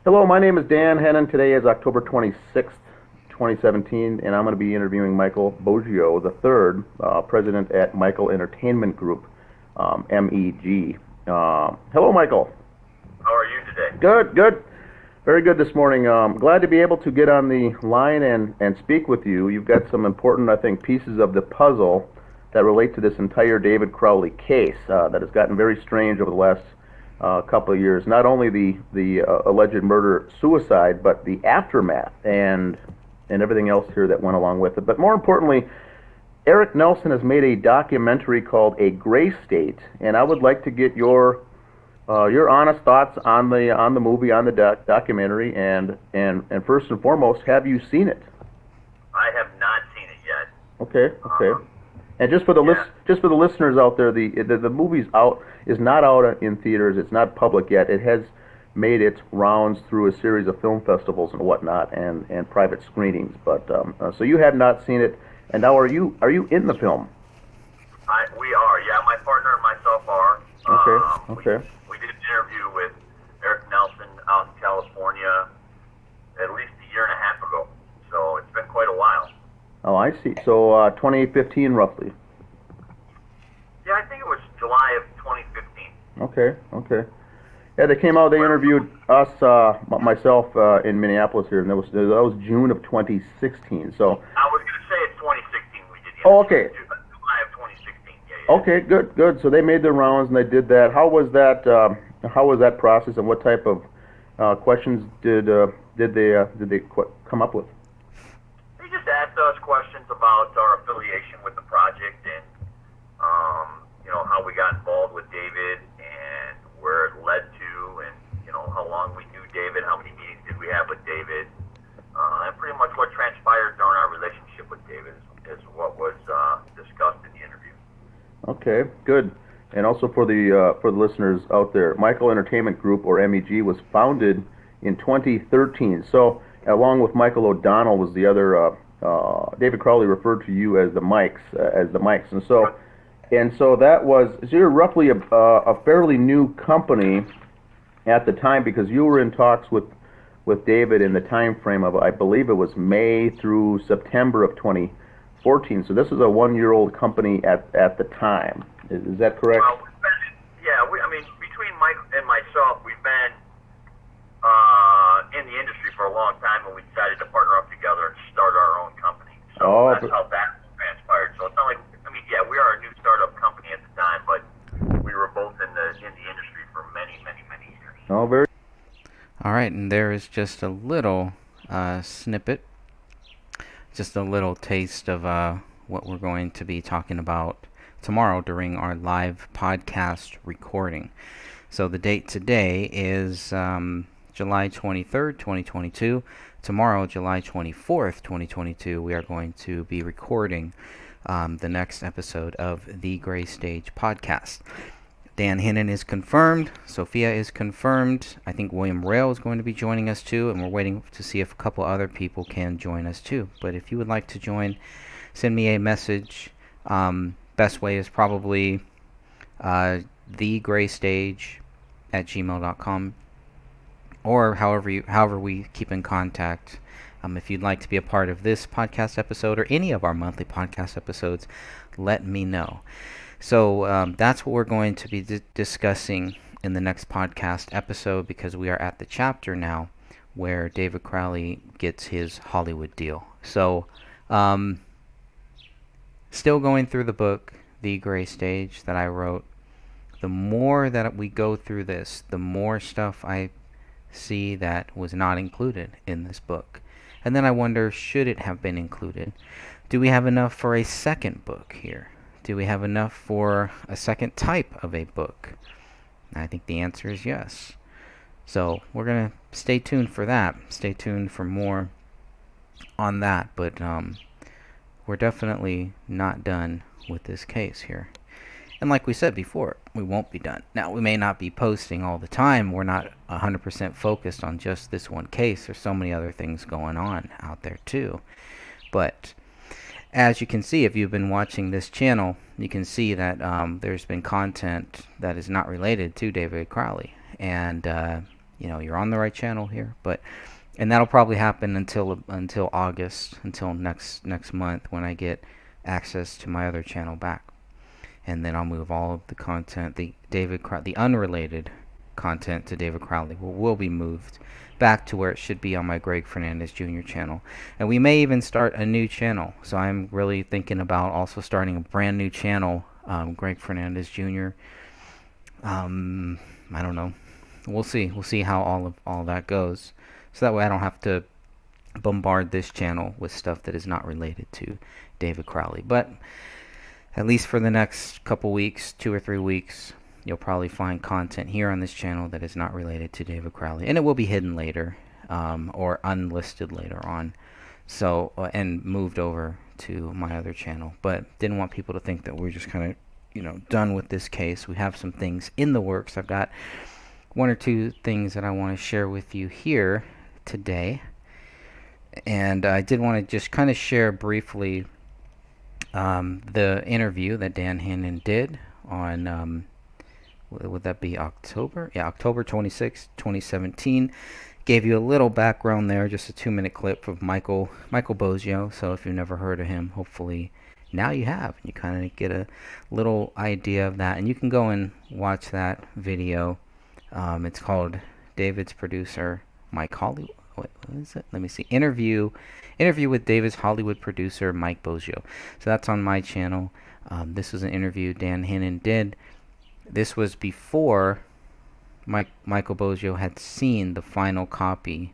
Hello, my name is Dan Hennon. Today is October 26th, 2017, and I'm going to be interviewing Michael Boggio III, president at Michael Entertainment Group, MEG. Hello, Michael. How are you today? Good, good. Very good this morning. Glad to be able to get on the line and speak with you. You've got some important, I think, pieces of the puzzle that relate to this entire David Crowley case that has gotten very strange over the last couple of years. Not only the alleged murder-suicide, but the aftermath and everything else here that went along with it. But more importantly, Eric Nelson has made a documentary called A Gray State, and I would like to get your honest thoughts on the movie, on the documentary, and first and foremost, have you seen it? I have not seen it yet. Okay. And just for the listeners out there, the movie's is not out in theaters. It's not public yet. It has made its rounds through a series of film festivals and whatnot, and private screenings. But so you have not seen it, and now are you in the film? We are. Yeah, my partner and myself are. Okay. We did an interview with Eric Nelson out in California at least a year and a half ago. So it's been quite a while. Oh, I see. So 2015, roughly. Yeah, I think it was July of 2015. Okay. Yeah, they came out. They interviewed us, myself, in Minneapolis here, and that was June of 2016. So. I was going to say it's 2016 we did. Oh, okay. July of 2016. Yeah. Okay, good. So they made their rounds and they did that. How was that? How was that process, and what type of questions did they come up with? They just asked us questions about our affiliation with the project and how we got involved with David and where it led to, and how long we knew David, how many meetings did we have with David, and pretty much what transpired during our relationship with David is what was discussed in the interview. Okay, good. And also for the listeners out there, Michael Entertainment Group, or MEG, was founded in 2013. So along with Michael O'Donnell was the other. David Crowley referred to you as the Mikes, and so that was. So you're roughly a fairly new company at the time, because you were in talks with David in the time frame of, I believe it was May through September of 2014. So this is a 1-year-old company at the time. Is that correct? Well, between Mike and myself, we've been in the industry for a long time, and we decided to partner up together and start our own company. So that's how that transpired. So it's not like, we are a new startup company at the time, but we were both in the industry for many years. Oh, very. All right, and there is just a little snippet, just a little taste of what we're going to be talking about tomorrow during our live podcast recording. So the date today is July 23rd, 2022. Tomorrow, July 24th, 2022, we are going to be recording the next episode of the Gray Stage podcast. Dan Hennon is confirmed. Sophia is confirmed. I think William Rail is going to be joining us too, and we're waiting to see if a couple other people can join us too. But if you would like to join, send me a message. Best way is probably thegraystage@gmail.com, or however we keep in contact. If you'd like to be a part of this podcast episode or any of our monthly podcast episodes, let me know. So that's what we're going to be discussing in the next podcast episode, because we are at the chapter now where David Crowley gets his Hollywood deal. So still going through the book, The Gray Stage, that I wrote. The more that we go through this, the more stuff I see that was not included in this book. And then I wonder, should it have been included? Do we have enough for a second book here? Do we have enough for a second type of a book? I think the answer is yes. So we're going to stay tuned for that. Stay tuned for more on that. But we're definitely not done with this case here. And like we said before, we won't be done. Now, we may not be posting all the time. We're not 100% focused on just this one case. There's so many other things going on out there too. But as you can see, if you've been watching this channel, you can see that there's been content that is not related to David Crowley. And you're on the right channel here. And that'll probably happen until August, until next month, when I get access to my other channel back. And then I'll move all of the content, the unrelated content to David Crowley will be moved back to where it should be on my Greg Fernandez Jr. channel. And we may even start a new channel. So I'm really thinking about also starting a brand new channel, Greg Fernandez Jr. I don't know. We'll see. We'll see how all that goes. So that way I don't have to bombard this channel with stuff that is not related to David Crowley. But at least for the next couple weeks, 2 or 3 weeks, you'll probably find content here on this channel that is not related to David Crowley. And it will be hidden later, or unlisted later on. So, and moved over to my other channel. But didn't want people to think that we're just kind of, done with this case. We have some things in the works. I've got 1 or 2 things that I want to share with you here today. And I did want to just kind of share briefly the interview that Dan Hannon did on, would that be October? Yeah, October 26, 2017. Gave you a little background there, just a 2-minute clip of Michael Bozio. So if you've never heard of him, hopefully now you have. You kind of get a little idea of that. And you can go and watch that video. It's called David's Producer, Mike Hollywood. What is it? Let me see. Interview with David's Hollywood producer, Mike Bozio. So that's on my channel. This was an interview Dan Hannon did. This was before Michael Bozio had seen the final copy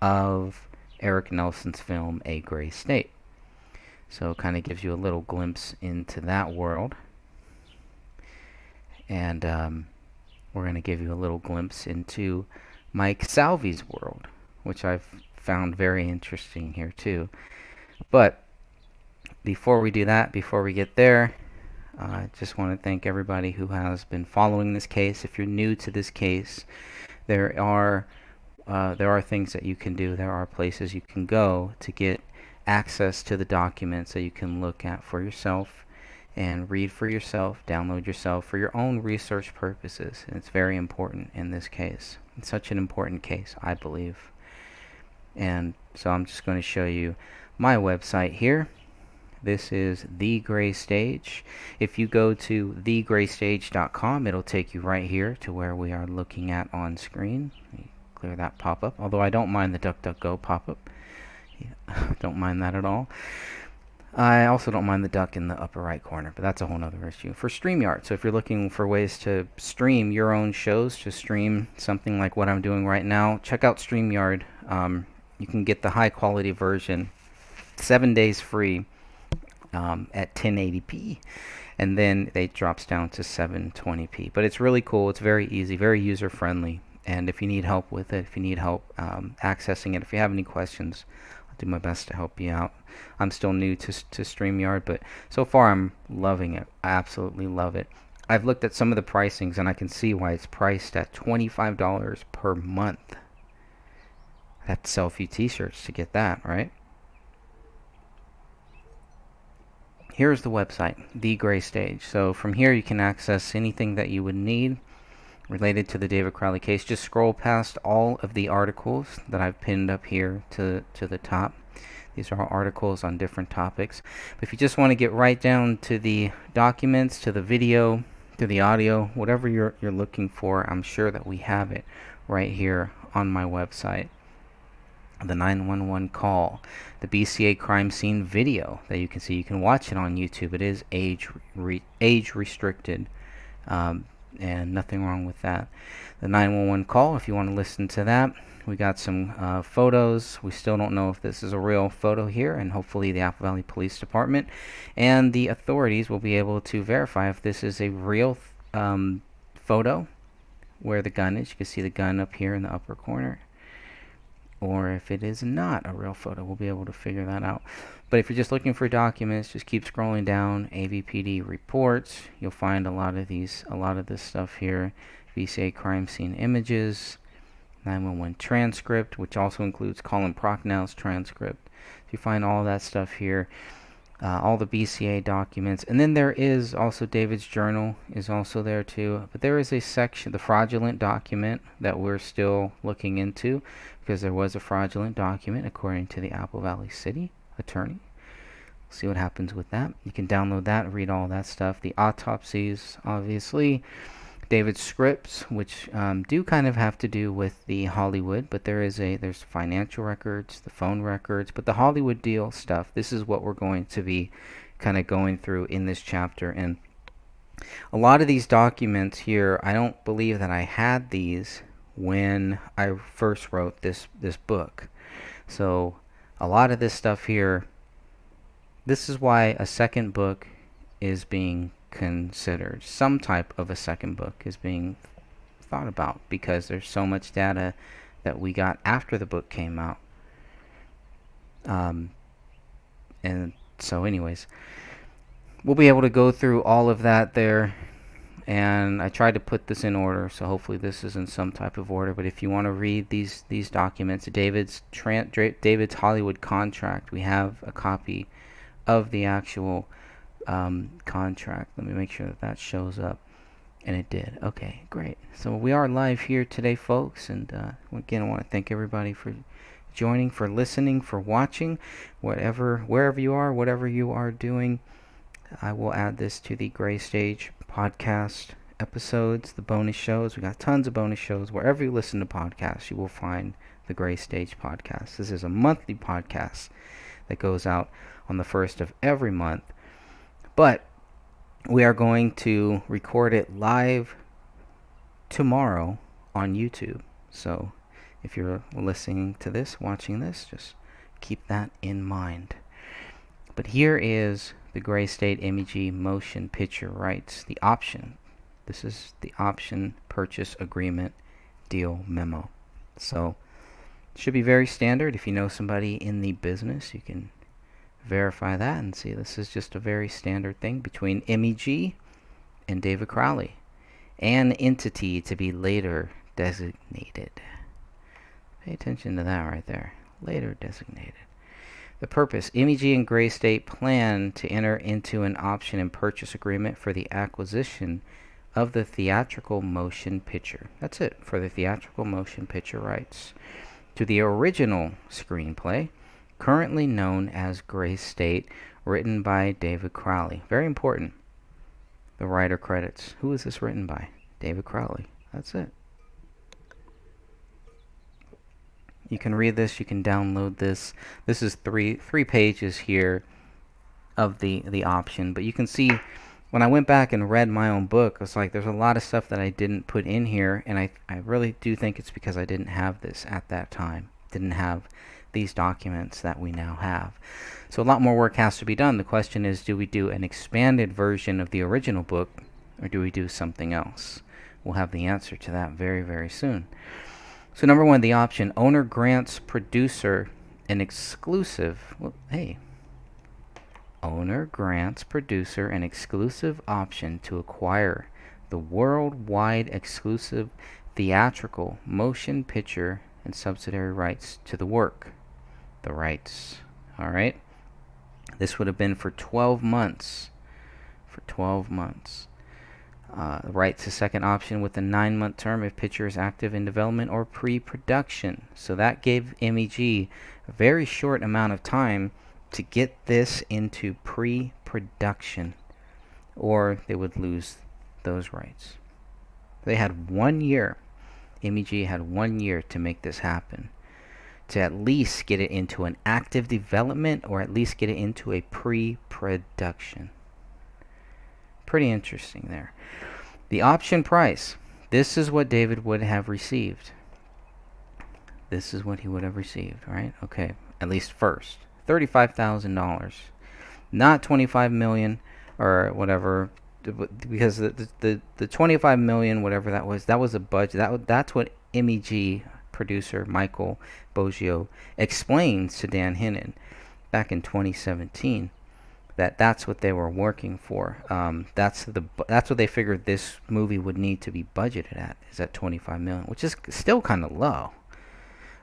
of Eric Nelson's film, A Gray State. So it kind of gives you a little glimpse into that world. And we're going to give you a little glimpse into Mike Salvi's world, which I've found very interesting here too. But before we do that, before we get there, I just want to thank everybody who has been following this case. If you're new to this case, there are things that you can do. There are places you can go to get access to the documents that you can look at for yourself and read for yourself, download yourself for your own research purposes. And it's very important in this case. It's such an important case, I believe. And so I'm just going to show you my website here. This is The Gray Stage. If you go to thegraystage.com, it'll take you right here to where we are looking at on screen. Let me clear that pop-up, although I don't mind the DuckDuckGo pop-up. Yeah, don't mind that at all. I also don't mind the duck in the upper right corner, but that's a whole other issue. For StreamYard, so if you're looking for ways to stream your own shows, to stream something like what I'm doing right now, check out StreamYard. You can get the high-quality version, 7 days free, at 1080p, and then it drops down to 720p. But it's really cool. It's very easy, very user-friendly. And if you need help with it, if you need help accessing it, if you have any questions, I'll do my best to help you out. I'm still new to StreamYard, but so far I'm loving it. I absolutely love it. I've looked at some of the pricings, and I can see why it's priced at $25 per month. I have to sell a few t-shirts to get that, right? Here's the website, The Gray Stage. So from here you can access anything that you would need related to the David Crowley case. Just scroll past all of the articles that I've pinned up here to the top. These are all articles on different topics. But if you just want to get right down to the documents, to the video, to the audio, whatever you're looking for, I'm sure that we have it right here on my website. The 911 call, the BCA crime scene video that you can see. You can watch it on YouTube. It is age restricted, and nothing wrong with that. The 911 call, if you want to listen to that. We got some photos. We still don't know if this is a real photo here, and hopefully the Apple Valley Police Department and the authorities will be able to verify if this is a real photo where the gun is. You can see the gun up here in the upper corner. Or if it is not a real photo, we'll be able to figure that out. But if you're just looking for documents, just keep scrolling down. AVPD reports, you'll find a lot of this stuff here. BCA crime scene images, 911 transcript, which also includes Colin Procknow's transcript. So you find all that stuff here. all the BCA documents, and then there is also David's journal is also there too. But there is a section, the fraudulent document, that we're still looking into, because there was a fraudulent document according to the Apple Valley City attorney. See what happens with that. You can download that, read all that stuff. The autopsies, obviously. David's scripts, which do kind of have to do with the Hollywood, but there's financial records, the phone records, but the Hollywood deal stuff, this is what we're going to be kind of going through in this chapter. And a lot of these documents here, I don't believe that I had these when I first wrote this book. So a lot of this stuff here, this is why a second book is being considered. Some type of a second book is being thought about, because there's so much data that we got after the book came out. And so anyways, we'll be able to go through all of that there. And I tried to put this in order, so hopefully this is in some type of order. But if you want to read these documents, David's Hollywood contract, we have a copy of the actual contract. Let me make sure that shows up. And it did. Okay, great. So we are live here today, folks. And again, I want to thank everybody for joining, for listening, for watching, wherever you are, whatever you are doing. I will add this to the Gray Stage podcast episodes, the bonus shows. We got tons of bonus shows. Wherever you listen to podcasts, you will find the Gray Stage podcast. This is a monthly podcast that goes out on the first of every month. But we are going to record it live tomorrow on YouTube. So if you're listening to this, watching this, just keep that in mind. But here is the Gray State MEG motion picture rights, the option. This is the option purchase agreement deal memo. So it should be very standard. If you know somebody in the business, you can verify that and see this is just a very standard thing between MEG and David Crowley. An entity to be later designated. Pay attention to that right there. Later designated. The purpose. MEG and Gray State plan to enter into an option and purchase agreement for the acquisition of the theatrical motion picture. That's it, for the theatrical motion picture rights to the original screenplay, currently known as Gray State, written by David Crowley. Very important. The writer credits. Who is this written by? David Crowley. That's it. You can read this. You can download this. This is three pages here of the option. But you can see when I went back and read my own book, it's like there's a lot of stuff that I didn't put in here. And I really do think it's because I didn't have this at that time. Didn't have these documents that we now have. So a lot more work has to be done. The question is, do we do an expanded version of the original book, or do we do something else? We'll have the answer to that very, very soon. So number one, the option. Owner grants producer an exclusive... Well, hey. Owner grants producer an exclusive option to acquire the worldwide exclusive theatrical motion picture and subsidiary rights to the work. The rights. All right. This would have been for 12 months. For 12 months. Right to second option with a 9-month term if picture is active in development or pre-production. So that gave MEG a very short amount of time to get this into pre-production, or they would lose those rights. They had 1 year. MEG had 1 year to make this happen, to at least get it into an active development, or at least get it into a pre-production. Pretty interesting there. The option price. This is what David would have received. This is what he would have received, right? Okay, at least first. $35,000. Not $25 million or whatever, because the $25 million, whatever that was a budget. That's what MEG producer Michael Boggio explains to Dan Hinnon back in 2017. That's what they were working for. That's what they figured this movie would need to be budgeted at, is at $25 million, which is still kind of low.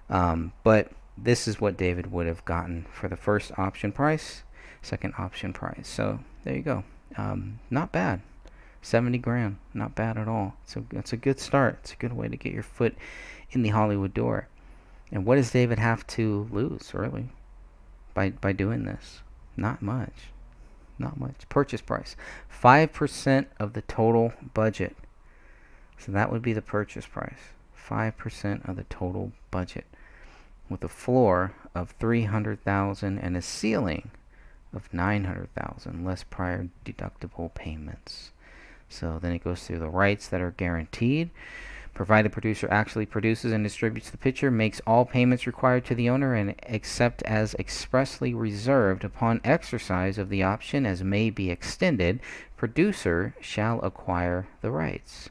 But this is what David would have gotten for the first option price. second option price. So there you go. Not bad. 70 grand, not bad at all. So it's a good start. It's a good way to get your foot in the Hollywood door. And what does David have to lose, really, by doing this? Not much. Not much. Purchase price, 5% of the total budget. So that would be the purchase price. 5% of the total budget, with a floor of $300,000 and a ceiling of $900,000, less prior deductible payments. So then it goes through the rights that are guaranteed. Provided the producer actually produces and distributes the picture, makes all payments required to the owner, and except as expressly reserved upon exercise of the option as may be extended, producer shall acquire the rights.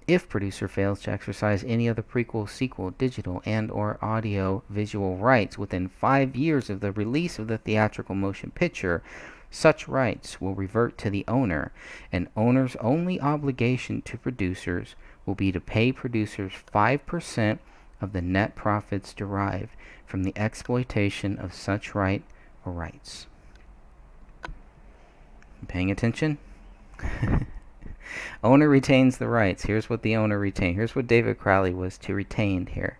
If producer fails to exercise any of the prequel, sequel, digital, and or audio visual rights within 5 years of the release of the theatrical motion picture, such rights will revert to the owner, and owner's only obligation to producers will be to pay producers 5% of the net profits derived from the exploitation of such right or rights. Paying attention? Owner retains the rights. Here's what the owner retained. Here's what David Crowley was to retain here.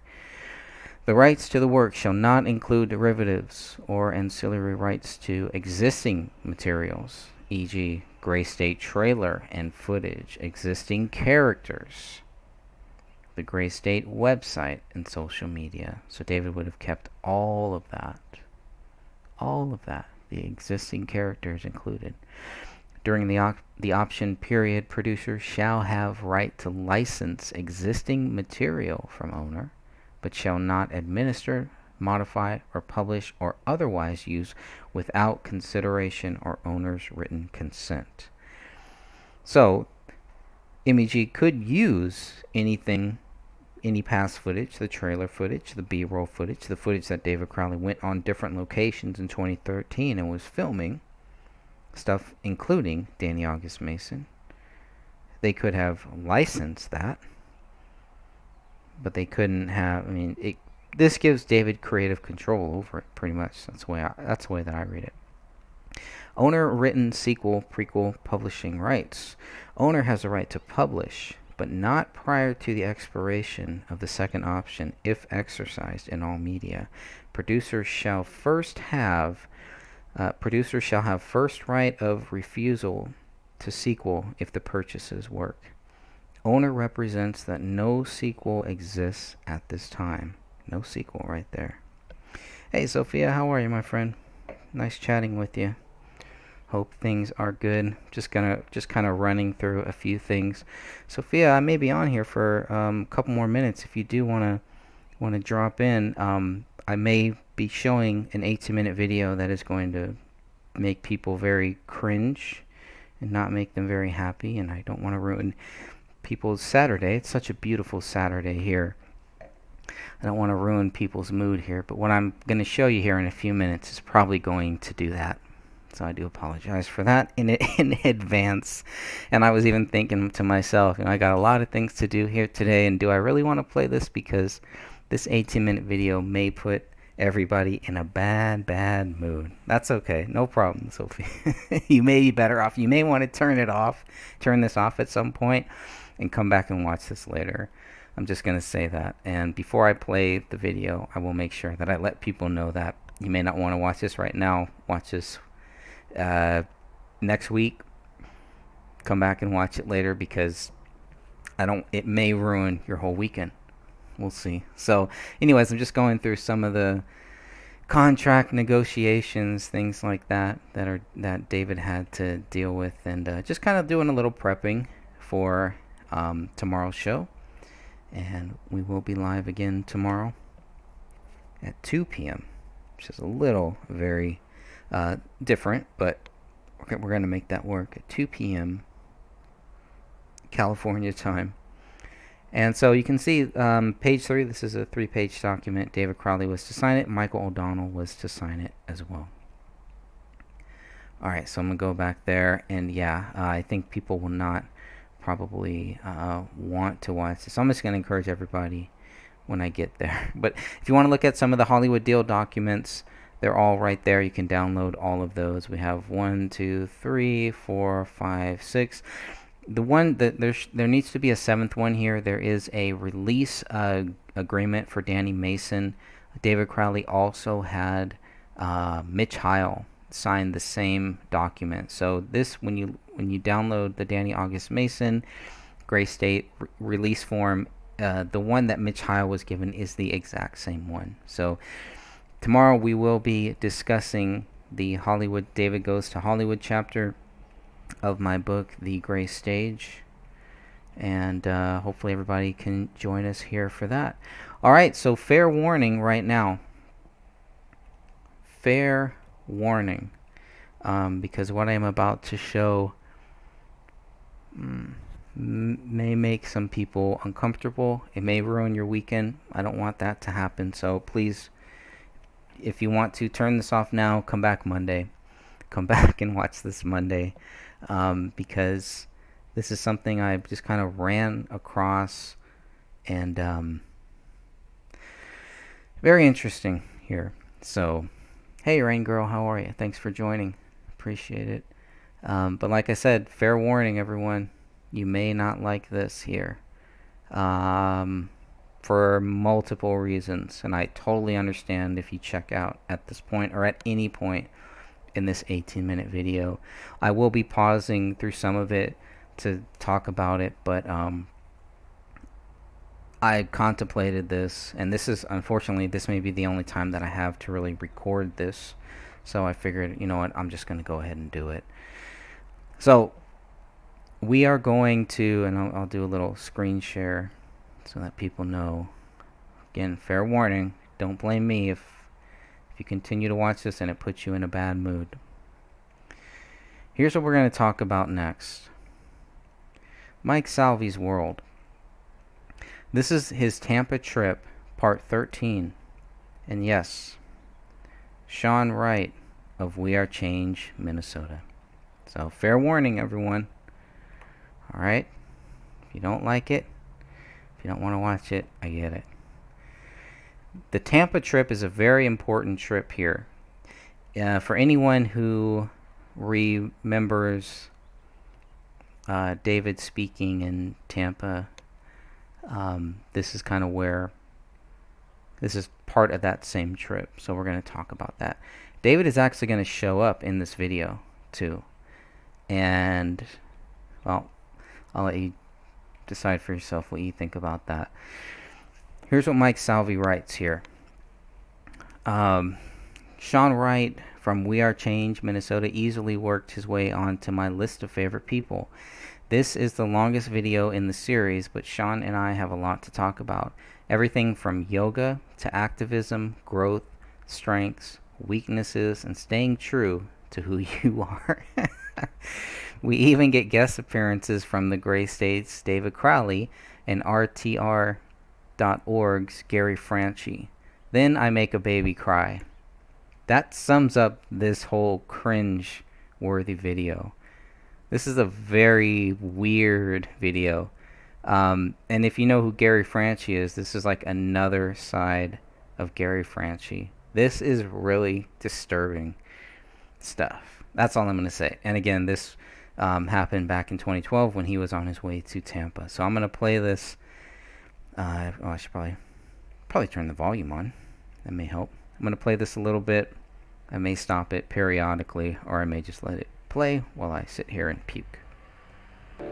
The rights to the work shall not include derivatives or ancillary rights to existing materials, e.g. Gray State trailer and footage, existing characters, the Gray State website, and social media. So David would have kept all of that. All of that. The existing characters included. During the option period, producers shall have right to license existing material from owner, but shall not administer, modify, or publish or otherwise use without consideration or owner's written consent. So, MEG could use anything, any past footage, the trailer footage, the B-roll footage, the footage that David Crowley went on different locations in 2013 and was filming, stuff including Danny August Mason. They could have licensed that, but they couldn't have. I mean, this gives David creative control over it, pretty much. That's the way that I read it. Owner written sequel, prequel, publishing rights. Owner has a right to publish, but not prior to the expiration of the second option, if exercised in all media. Producers shall have first right of refusal to sequel if the purchases work. Owner represents that no sequel exists at this time. No sequel right there. Hey Sophia, how are you, my friend? Nice chatting with you. Hope things are good. Just kind of running through a few things. Sophia, I may be on here for a couple more minutes. If you do want to drop in, I may be showing an 18-minute video that is going to make people very cringe and not make them very happy, and I don't want to ruin people's Saturday. It's such a beautiful Saturday here. I don't want to ruin people's mood here, but what I'm going to show you here in a few minutes is probably going to do that. So I do apologize for that in advance. And I was even thinking to myself, I got a lot of things to do here today, and do I really want to play this? Because this 18-minute video may put everybody in a bad mood. That's okay. No problem, Sophie. You may be better off. You may want to turn this off at some point and come back and watch this later. I'm just going to say that. And before I play the video, I will make sure that I let people know that you may not want to watch this right now. Watch this next week. Come back and watch it later, because it may ruin your whole weekend. We'll see. So anyways, I'm just going through some of the contract negotiations, things like that that David had to deal with, and just kind of doing a little prepping for tomorrow's show. And we will be live again tomorrow at 2 p.m., which is a little very different, but we're going to make that work at 2 p.m. California time. And so you can see page 3, this is a 3-page document. David Crowley was to sign it. Michael O'Donnell was to sign it as well. All right, so I'm going to go back there. And yeah, I think people will not probably want to watch this. So I'm just going to encourage everybody when I get there. But if you want to look at some of the Hollywood deal documents, They're all right there. You can download all of those. We have 1, 2, 3, 4, 5, 6. The one that there needs to be a seventh one here. There is a release agreement for Danny Mason. David Crowley also had Mitch Heil sign the same document. So this, when you download the Danny August Mason Gray State release form, the one that Mitch Heil was given is the exact same one. So tomorrow we will be discussing the Hollywood David Goes to Hollywood chapter of my book, The Gray Stage, and hopefully everybody can join us here for that. All right, so fair warning right now. Fair warning, because what I am about to show may make some people uncomfortable. It may ruin your weekend. I don't want that to happen, so please, if you want to turn this off now, come back Monday. Come back and watch this Monday, because this is something I just kind of ran across, and very interesting here. So, hey, Rain Girl, how are you? Thanks for joining. Appreciate it. But like I said, fair warning, everyone. You may not like this here, for multiple reasons, and I totally understand if you check out at this point or at any point in this 18-minute video. I will be pausing through some of it to talk about it, but I contemplated this, and this is, unfortunately, this may be the only time that I have to really record this, so I figured, you know what, I'm just going to go ahead and do it. So we are going to, and I'll do a little screen share so that people know. Again, fair warning, don't blame me if you continue to watch this and it puts you in a bad mood. Here's what we're going to talk about next. Mike Salvi's world. This is his Tampa trip, part 13. And yes, Sean Wright of We Are Change, Minnesota. So fair warning, everyone. Alright? If you don't like it, if you don't want to watch it, I get it. The Tampa trip is a very important trip here. For anyone who remembers David speaking in Tampa, this is kind of where, this is part of that same trip. So we're going to talk about that. David is actually going to show up in this video too. And, well, I'll let you decide for yourself what you think about that. Here's what Mike Salvi writes here. Sean Wright from We Are Change, Minnesota, easily worked his way onto my list of favorite people. This is the longest video in the series, but Sean and I have a lot to talk about. Everything from yoga to activism, growth, strengths, weaknesses, and staying true to who you are. We even get guest appearances from the Gray State's David Crowley and RTR.org's Gary Franchi. Then I make a baby cry. That sums up this whole cringe-worthy video. This is a very weird video. And if you know who Gary Franchi is, this is like another side of Gary Franchi. This is really disturbing stuff. That's all I'm going to say. And again, this happened back in 2012 when he was on his way to Tampa. So I'm going to play this. I should probably turn the volume on. That may help. I'm going to play this a little bit. I may stop it periodically, or I may just let it play while I sit here and puke. I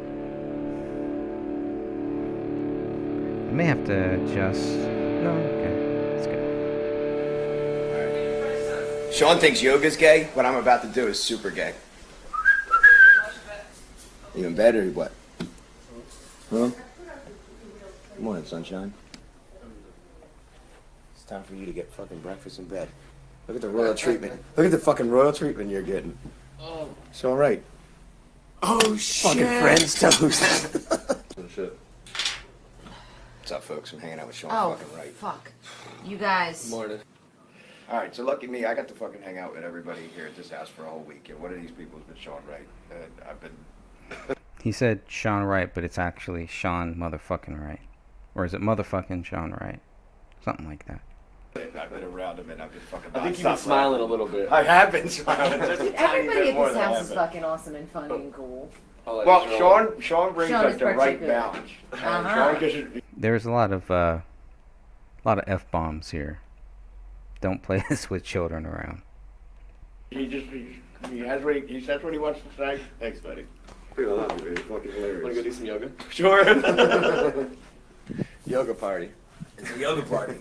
may have to adjust. No, okay. That's good. Sean thinks yoga's gay. What I'm about to do is super gay. Even better, what? Huh? Come on, sunshine. It's time for you to get fucking breakfast in bed. Look at the royal treatment. Look at the fucking royal treatment you're getting. Oh. It's all right. Oh, shit. Fucking friends toast. Shit. What's up, folks? I'm hanging out with Sean fucking Wright. Fuck. You guys. Morning. All right, so lucky me, I got to fucking hang out with everybody here at this house for a whole week. And one of these people has been Sean Wright. I've been... He said Sean Wright, but it's actually Sean motherfucking Wright. Or is it motherfucking Sean Wright? Something like that. I've been around him and I've been fucking. I think you've been smiling a little bit. I have been smiling. Just a Dude, tiny everybody bit at more this than I house have is been. fucking awesome and funny and cool. Well, Sean brings Sean like is the right particular. balance. Uh-huh. Sean gives There's a lot of f-bombs here. Don't play this with children around. he has what he says what he wants to say. Thanks, buddy. I love you, baby. Fucking hilarious. Wanna go do some yoga? Sure. Yoga party. It's a yoga party.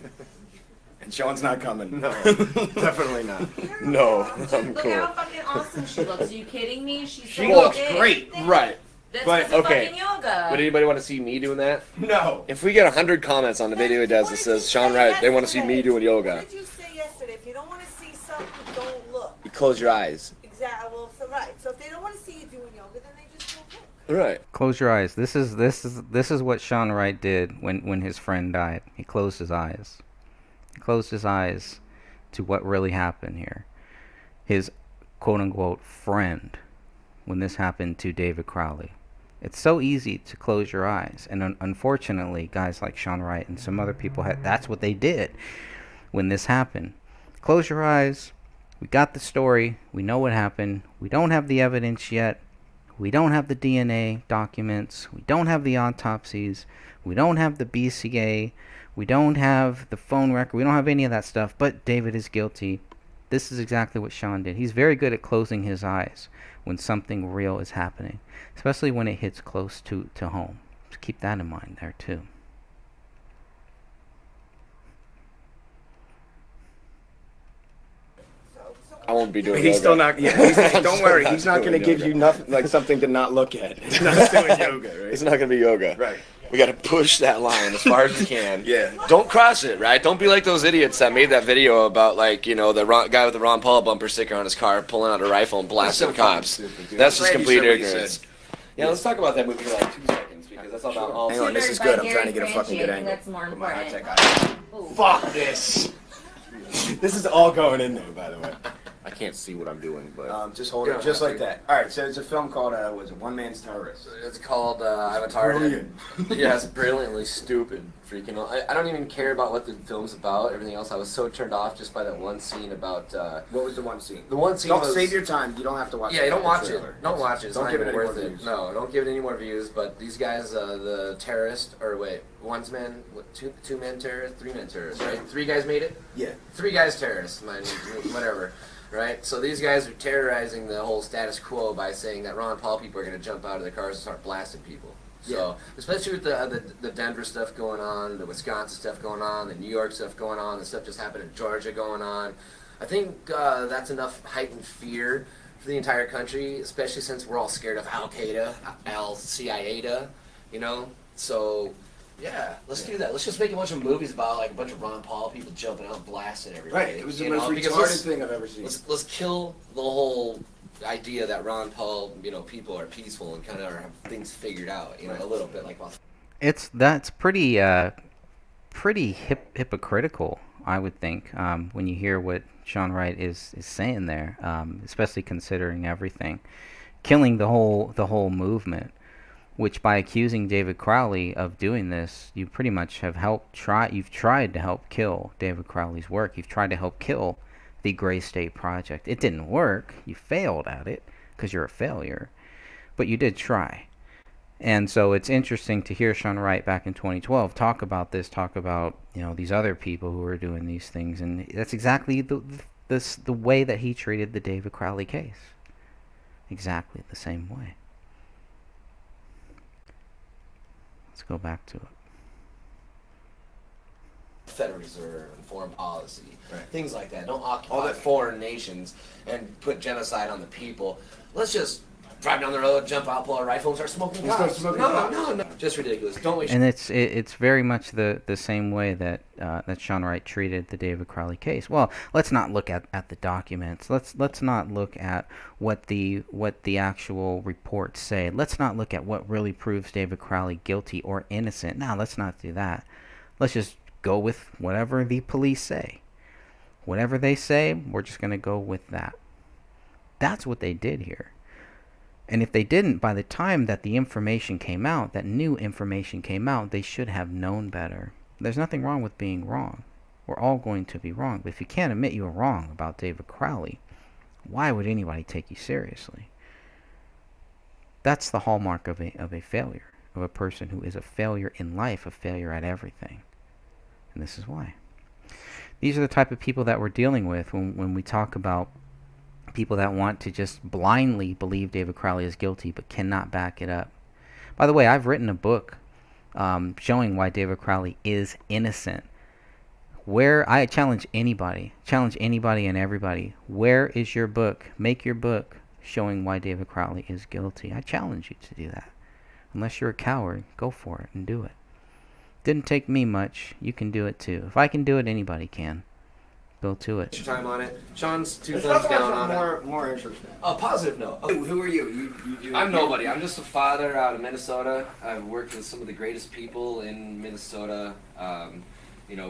And Sean's not coming. No. Definitely not. No, Look I'm cool. how fucking awesome she looks. Are you kidding me? She's She so looks big. great. Right. That's but- but, okay. fucking yoga. Would anybody want to see me doing that? No. If we get 100 comments on the video he does that says, Sean Wright, they want to see me doing yoga. What did you say yesterday? If you don't want to see something, don't look. You close your eyes. Exactly. Well, so right. So if they don't want to see you doing yoga, then they just don't look. Right. Close your eyes. This is what Sean Wright did when his friend died. He closed his eyes. He closed his eyes to what really happened here. His quote-unquote friend when this happened to David Crowley. It's so easy to close your eyes, and unfortunately guys like Sean Wright and some other people that's what they did when this happened. Close your eyes. We got the story. We know what happened. We don't have the evidence yet. We don't have the DNA documents. We don't have the autopsies. We don't have the BCA. We don't have the phone record. We don't have any of that stuff. But David is guilty. This is exactly what Sean did. He's very good at closing his eyes when something real is happening, especially when it hits close to home. Just keep that in mind there too. I won't be doing He's yoga. still not. Yeah. I'm Don't still worry. not He's not going to doing give yoga. you nothing like something to not look at. He's not doing yoga, right? It's not going to be yoga. Right. We got to push that line as far as we can. Yeah. Don't cross it, right? Don't be like those idiots that made that video about, like, you know, the guy with the Ron Paul bumper sticker on his car pulling out a rifle and blasting That's so fucking cops. stupid, dude. That's I'm just glad you complete said what you ignorance. said. Yeah, let's talk about that movie for like 2 seconds because that's about all. Hang on, this is good. I'm trying to get a fucking good angle. That's more Put my high important. tech eye. Ooh. Fuck this. This is all going in there, by the way. I can't see what I'm doing, but Just hold it, just like that. All right, so it's a film called, was it One Man's Terrorist? it's called Avatar. Brilliant. Yeah, it's brilliantly stupid. Freaking! I don't even care about what the film's about. Everything else, I was so turned off just by that one scene about. What was the one scene? The one scene Don't was, save your time. You don't have to watch. Yeah, you don't the watch trailer. it. Don't watch it. It's Don't not give it even any worth more it. views. No, don't give it any more views. But these guys, the terrorist, or wait, two men terrorist, 3 men terrorists, right? 3 guys made it. Yeah. 3 guys terrorists, whatever. Right? So these guys are terrorizing the whole status quo by saying that Ron Paul people are going to jump out of their cars and start blasting people. So, especially with the Denver stuff going on, the Wisconsin stuff going on, the New York stuff going on, the stuff just happened in Georgia going on, I think that's enough heightened fear for the entire country, especially since we're all scared of Al-Qaeda, Al-CIA, you know? So, yeah, let's do that. Let's just make a bunch of movies about like a bunch of Ron Paul people jumping out and blasting everybody. Right. It was the you most know, because retarded thing I've ever seen. let's kill the whole idea that Ron Paul, you know, people are peaceful and kind of have things figured out, you know, a little bit like. Well, That's pretty hypocritical, I would think, when you hear what Sean Wright is saying there, especially considering everything, killing the whole movement. Which by accusing David Crowley of doing this, you pretty much have you've tried to help kill David Crowley's work. You've tried to help kill the Gray State Project. It didn't work. You failed at it because you're a failure. But you did try. And so it's interesting to hear Sean Wright back in 2012 talk about this, talk about, you know, these other people who are doing these things. And that's exactly the way that he treated the David Crowley case. Exactly the same way. Let's go back to it. Federal Reserve and foreign policy, Right. things like that. Don't All occupy that- foreign nations and put genocide on the people. Let's just drive down the road, jump out, pull a rifle, and start smoking And start cops. smoking No, cops. no, just ridiculous. Don't waste. And it's very much the same way that that Sean Wright treated the David Crowley case. Well, let's not look at the documents. Let's not look at what the actual reports say. Let's not look at what really proves David Crowley guilty or innocent. No, let's not do that. Let's just go with whatever the police say. Whatever they say, we're just going to go with that. That's what they did here. And if they didn't, by the time that the information came out, that new information came out, they should have known better. There's nothing wrong with being wrong We're all going to be wrong. But if you can't admit you were wrong about David Crowley, why would anybody take you seriously? That's the hallmark of a failure, of a person who is a failure in life, a failure at everything. And this is why. These are the type of people that we're dealing with when we talk about people that want to just blindly believe David Crowley is guilty but cannot back it up. By the way, I've written a book showing why David Crowley is innocent. Where I challenge anybody and everybody, where is your book? Make your book showing why David Crowley is guilty. I challenge you to do that. Unless you're a coward, go for it and do it. Didn't take me much. You can do it too. If I can do it, anybody can. Go to it. Your time on it. Sean's 2 thumbs down on it. More interesting. Oh, positive note. Okay. Who are you? I'm nobody. I'm just a father out of Minnesota. I've worked with some of the greatest people in Minnesota,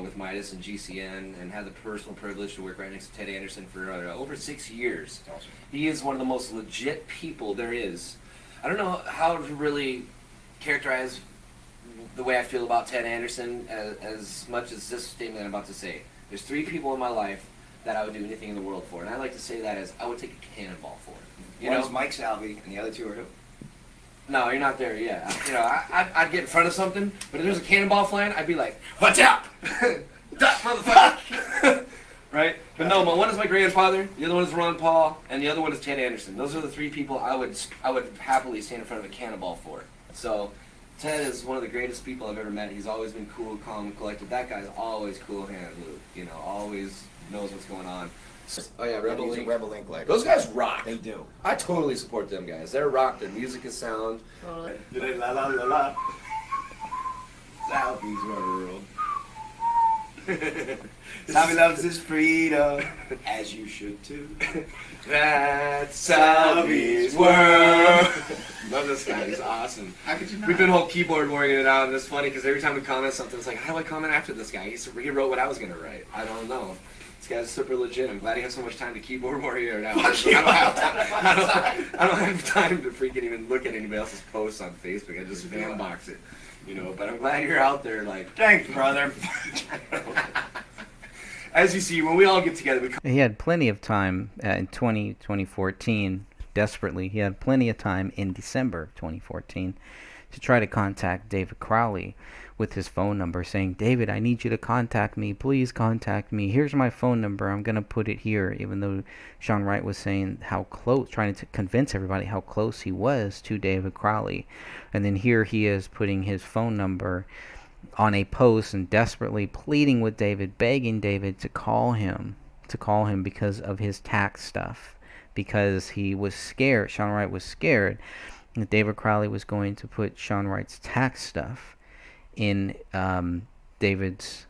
with Midas and GCN, and had the personal privilege to work right next to Ted Anderson for over 6 years. Awesome. He is one of the most legit people there is. I don't know how to really characterize the way I feel about Ted Anderson as much as this statement I'm about to say. There's 3 people in my life that I would do anything in the world for, and I like to say that as I would take a cannonball for it. One's Mike Salvi, and the other 2 are who? No, you're not there yet. I'd get in front of something, but if there's a cannonball flying, I'd be like, "Watch out, duck, motherfucker!" Right? But no, one is my grandfather, the other one is Ron Paul, and the other one is Ted Anderson. Those are the 3 people I would happily stand in front of a cannonball for. So Ted is one of the greatest people I've ever met. He's always been cool, calm, and collected. That guy's always cool-handed, Luke. Always knows what's going on. Oh yeah, Rebel He's a Link. Rebel Link like. Those guys rock. They do. I totally support them guys. They're rock. Their music is sound. Totally. La la la la. Salvi's world. Salvi loves his freedom, as you should too. That's Salvi's world. Love this guy. He's awesome. How could you not? We've been whole keyboard warring it out, and it's funny because every time we comment something, it's like, how do I comment after this guy? He wrote what I was gonna write. I don't know. This guy's super legit. I'm glad he has so much time to keyboard warrior now. I don't have time to freaking even look at anybody else's posts on Facebook. I just fan box it, But I'm glad you're out there, like, Thanks, brother. as you see, when we all get together, He had plenty of time in 2014, desperately. He had plenty of time in December 2014 to try to contact David Crowley with his phone number, saying, "David, I need you to contact me. Please contact me. Here's my phone number. I'm going to put it here," even though Sean Wright was saying how close, trying to convince everybody how close he was to David Crowley. And then here he is putting his phone number on a post and desperately pleading with David, begging David to call him because of his tax stuff, because he was scared. Sean Wright was scared that David Crowley was going to put Sean Wright's tax stuff in David's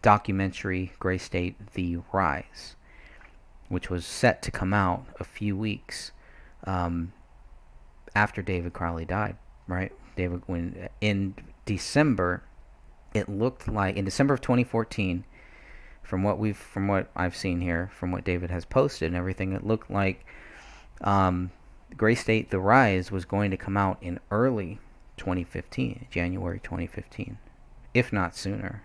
documentary Gray State The Rise, which was set to come out a few weeks after David Crowley died, right? When in December, it looked like in December of 2014, from what I've seen here, from what David has posted and everything, it looked like Gray State The Rise was going to come out in early 2015, January 2015, if not sooner.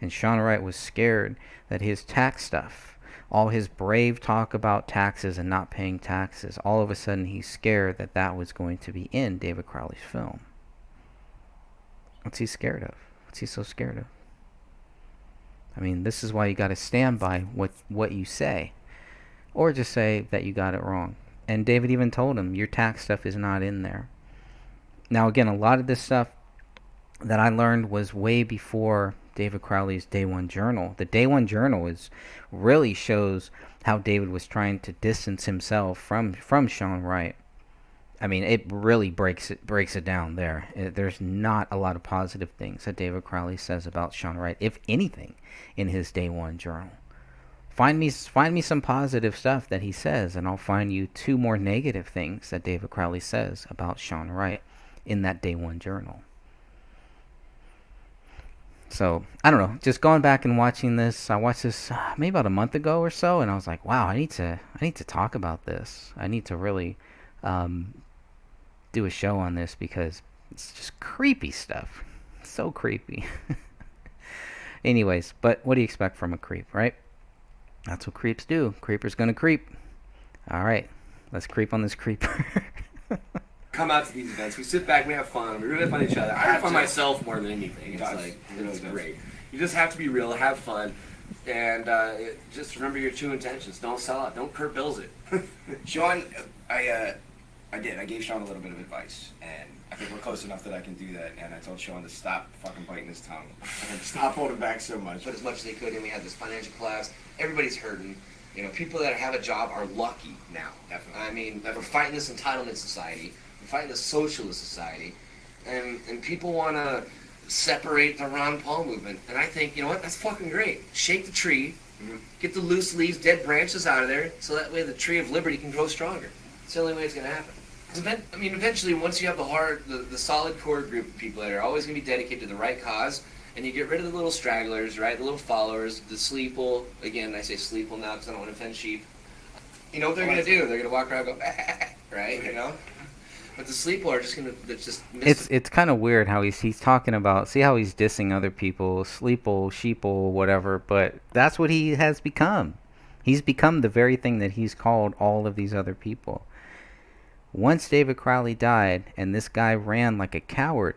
And Sean Wright was scared that his tax stuff, all his brave talk about taxes and not paying taxes, all of a sudden he's scared that that was going to be in David Crowley's film. What's he scared of? What's he so scared of? I mean, this is why you got to stand by what you say, or just say that you got it wrong. And David even told him, your tax stuff is not in there. Now, again, a lot of this stuff that I learned was way before David Crowley's Day One Journal. The Day One Journal really shows how David was trying to distance himself from Sean Wright. I mean, it really breaks it down there. There's not a lot of positive things that David Crowley says about Sean Wright, if anything, in his Day One Journal. Find me some positive stuff that he says, and I'll find you 2 more negative things that David Crowley says about Sean Wright in that Day One Journal. So, I don't know, just going back and watching this, I watched this maybe about a month ago or so, and I was like, wow, I need to talk about this. I need to really do a show on this, because it's just creepy stuff. It's so creepy. Anyways, but what do you expect from a creep, right? That's what creeps do. Creeper's gonna creep. All right, let's creep on this creeper. Come out to these events. We sit back, we have fun. We really have fun with each other. I have fun myself more than anything. It's like it's great. You just have to be real, have fun, and just remember your true intentions. Don't sell it. Don't Kurt Bills it. Sean, I did. I gave Sean a little bit of advice, and I think we're close enough that I can do that. And I told Sean to stop fucking biting his tongue and stop holding back so much. Put as much as they could in. We had this financial collapse. Everybody's hurting. You know, people that have a job are lucky now. Definitely. I mean, we're fighting this entitlement society. We're fighting this socialist society, and people want to separate the Ron Paul movement. And I think, you know what? That's fucking great. Shake the tree, get the loose leaves, dead branches out of there, so that way the tree of liberty can grow stronger. It's the only way it's going to happen. I mean, eventually, once you have the solid core group of people that are always going to be dedicated to the right cause, and you get rid of the little stragglers, right, the little followers, the sleeple. Again, I say sleeple now because I don't want to offend sheep. You know what they're going to do? They're going to walk around and go, right, you know? But the sleeple are just going to just miss It's kind of weird how he's talking about. See how he's dissing other people, sleeple, sheeple, whatever. But that's what he has become. He's become the very thing that he's called all of these other people. Once David Crowley died, and this guy ran like a coward,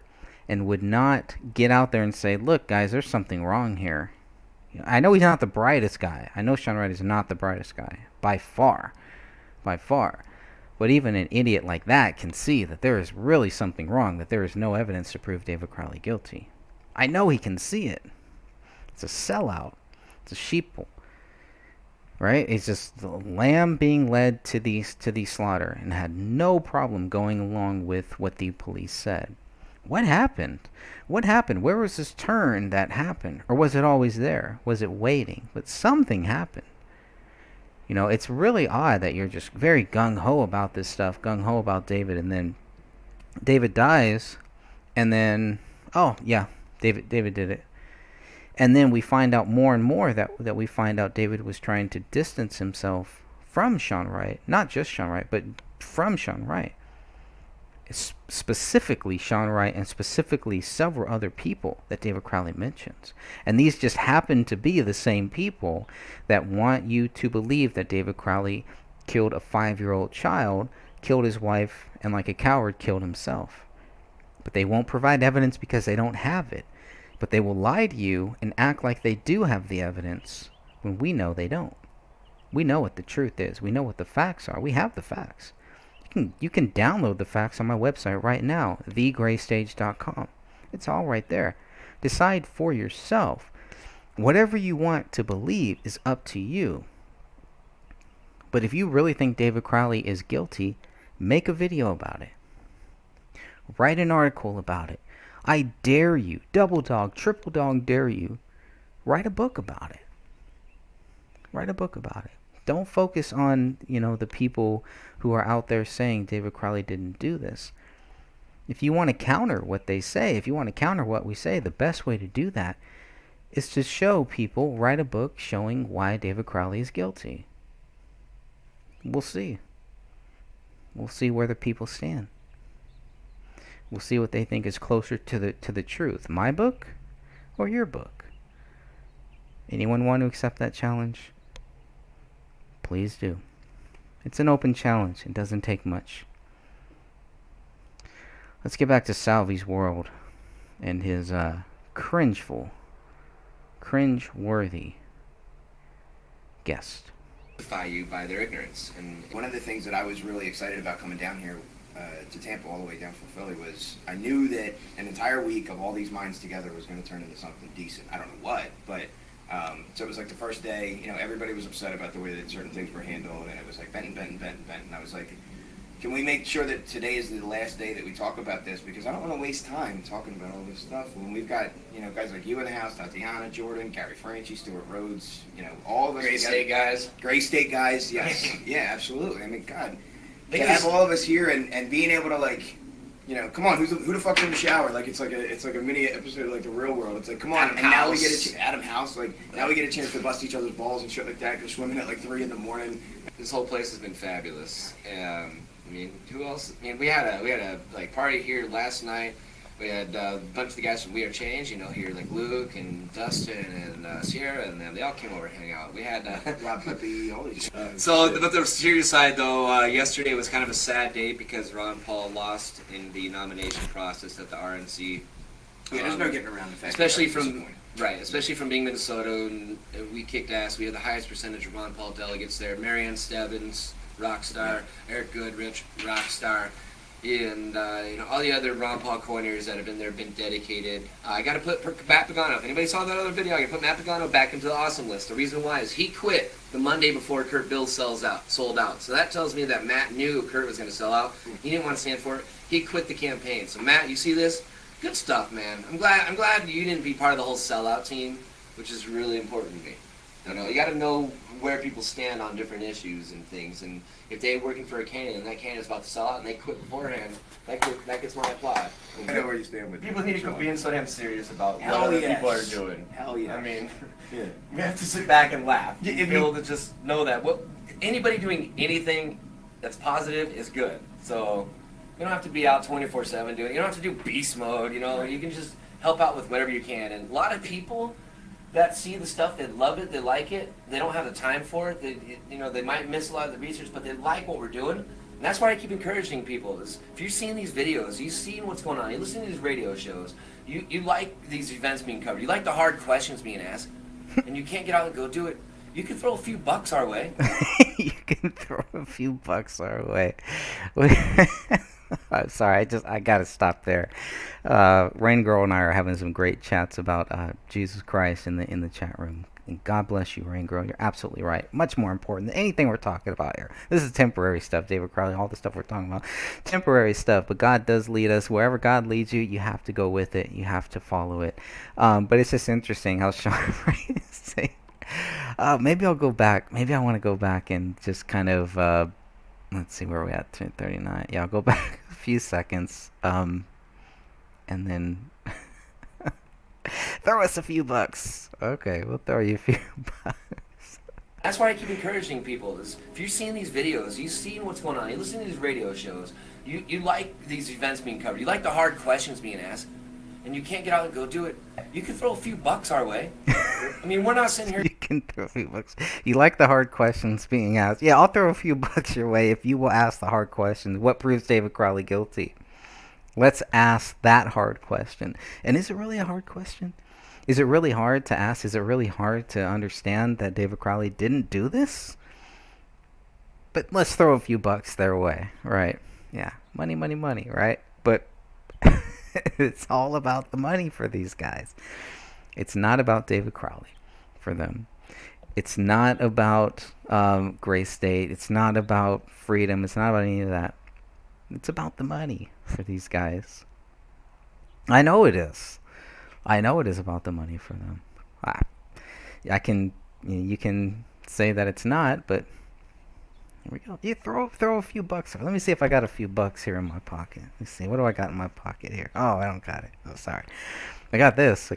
and would not get out there and say, "Look, guys, there's something wrong here." I know he's not the brightest guy. I know Sean Wright is not the brightest guy by far, by far. But even an idiot like that can see that there is really something wrong, that there is no evidence to prove David Crowley guilty. I know he can see it. It's a sellout. It's a sheeple. Right? It's just the lamb being led to the slaughter and had no problem going along with what the police said. What happened? What happened? Where was this turn that happened? Or was it always there? Was it waiting? But something happened. You know, it's really odd that you're just very gung-ho about this stuff, gung-ho about David, and then David dies, and then, oh, yeah, David did it. And then we find out more and more that we find out David was trying to distance himself from Sean Wright. Not just Sean Wright, but from Sean Wright. Specifically Sean Wright, and specifically several other people that David Crowley mentions. And these just happen to be the same people that want you to believe that David Crowley killed a 5-year-old child, killed his wife, and like a coward killed himself. But they won't provide evidence because they don't have it. But they will lie to you and act like they do have the evidence when we know they don't. We know what the truth is. We know what the facts are. We have the facts. You can download the facts on my website right now, thegraystage.com. It's all right there. Decide for yourself. Whatever you want to believe is up to you. But if you really think David Crowley is guilty, make a video about it. Write an article about it. I dare you, double dog, triple dog dare you, write a book about it. Write a book about it. Don't focus on, the people who are out there saying David Crowley didn't do this. If you want to counter what they say, if you want to counter what we say, the best way to do that is to show people, write a book showing why David Crowley is guilty. We'll see. We'll see where the people stand. We'll see what they think is closer to the truth. My book or your book? Anyone want to accept that challenge? Please do. It's an open challenge. It doesn't take much. Let's get back to Salvi's world and his cringe-worthy guest. You by their ignorance. And one of the things that I was really excited about coming down here to Tampa all the way down from Philly was I knew that an entire week of all these minds together was going to turn into something decent. I don't know what, but so it was like the first day, everybody was upset about the way that certain things were handled, and it was like Benton. And I was like, can we make sure that today is the last day that we talk about this? Because I don't want to waste time talking about all this stuff when we've got, guys like you in the house, Tatiana, Jordan, Gary Franchi, Stuart Rhodes, all of us. Gray State guys. Gray State guys, yes. Yeah, absolutely. I mean, God, to have all of us here and being able to come on, who the fuck's in the shower? Like it's like a mini episode of like The Real World. It's like, come on, now we get Adam House. Now we get a chance to bust each other's balls and shit like that. Go swimming at 3 a.m. This whole place has been fabulous. I mean, who else? I mean, we had a party here last night. We had a bunch of the guys from We Are Change, here like Luke and Dustin and Sierra, and them. They all came over to hang out. We had Rob Pepe, all these. but the serious side though, yesterday was kind of a sad day because Ron Paul lost in the nomination process at the RNC. Yeah, there's no getting around the fact. Especially that that's from especially from being Minnesota, and we kicked ass. We had the highest percentage of Ron Paul delegates there. Marianne Stebbins, rock star. Eric Goodrich, rock star. And all the other Ron Paul coiners that have been there have been dedicated. I got to put Matt Pagano. If anybody saw that other video, I got to put Matt Pagano back into the awesome list. The reason why is he quit the Monday before Kurt Bill sold out. So that tells me that Matt knew Kurt was going to sell out. He didn't want to stand for it. He quit the campaign. So Matt, you see this? Good stuff, man. I'm glad you didn't be part of the whole sellout team, which is really important to me. You got to know where people stand on different issues and things, and if they're working for a candidate and that candidate's about to sell out and they quit beforehand, that gets my applaud. I know where you stand with People need to quit being so damn serious about Hell what other yes. people are doing. Hell yeah. I mean, Yeah. we have to sit back and laugh. Yeah, Be if you- able to just know that anybody doing anything that's positive is good. So you don't have to be out 24/7 doing it. You don't have to do beast mode. You can just help out with whatever you can. And a lot of people that see the stuff, they love it, they like it, they don't have the time for it. They might miss a lot of the research, but they like what we're doing. And that's why I keep encouraging people is if you're seeing these videos, you've seen what's going on, you listen to these radio shows, you like these events being covered, you like the hard questions being asked, and you can't get out and go do it, you can throw a few bucks our way. You can throw a few bucks our way. I'm sorry, I gotta stop there. Rain Girl and I are having some great chats about Jesus Christ in the chat room. And God bless you, Rain Girl. You're absolutely right. Much more important than anything we're talking about here. This is temporary stuff, David Crowley. All the stuff we're talking about, temporary stuff. But God does lead us wherever God leads you. You have to go with it. You have to follow it. But it's just interesting how Sean Ray is saying. Maybe I'll go back. Maybe I want to go back and just kind of. Let's see where we're at. 2:39. Yeah, I'll go back a few seconds. And then throw us a few bucks. Okay, we'll throw you a few bucks. That's why I keep encouraging people is if you're seeing these videos, you've seen what's going on, you listen to these radio shows, you like these events being covered, you like the hard questions being asked, and you can't get out and go do it, you can throw a few bucks our way. I mean, we're not sitting here. You can throw a few bucks. You like the hard questions being asked. Yeah, I'll throw a few bucks your way if you will ask the hard questions. What proves David Crowley guilty? Let's ask that hard question. And is it really a hard question? Is it really hard to ask? Is it really hard to understand that David Crowley didn't do this? But let's throw a few bucks their way, right? Yeah, money, money, money, right? But it's all about the money for these guys. It's not about David Crowley for them. It's not about Gray State. It's not about freedom. It's not about any of that. It's about the money for these guys. I know it is. I know it is about the money for them. You can say that it's not, but here we go. You throw a few bucks. Let me see if I got a few bucks here in my pocket. Let's see. What do I got in my pocket here? Oh, I don't got it. Oh, sorry. I got this.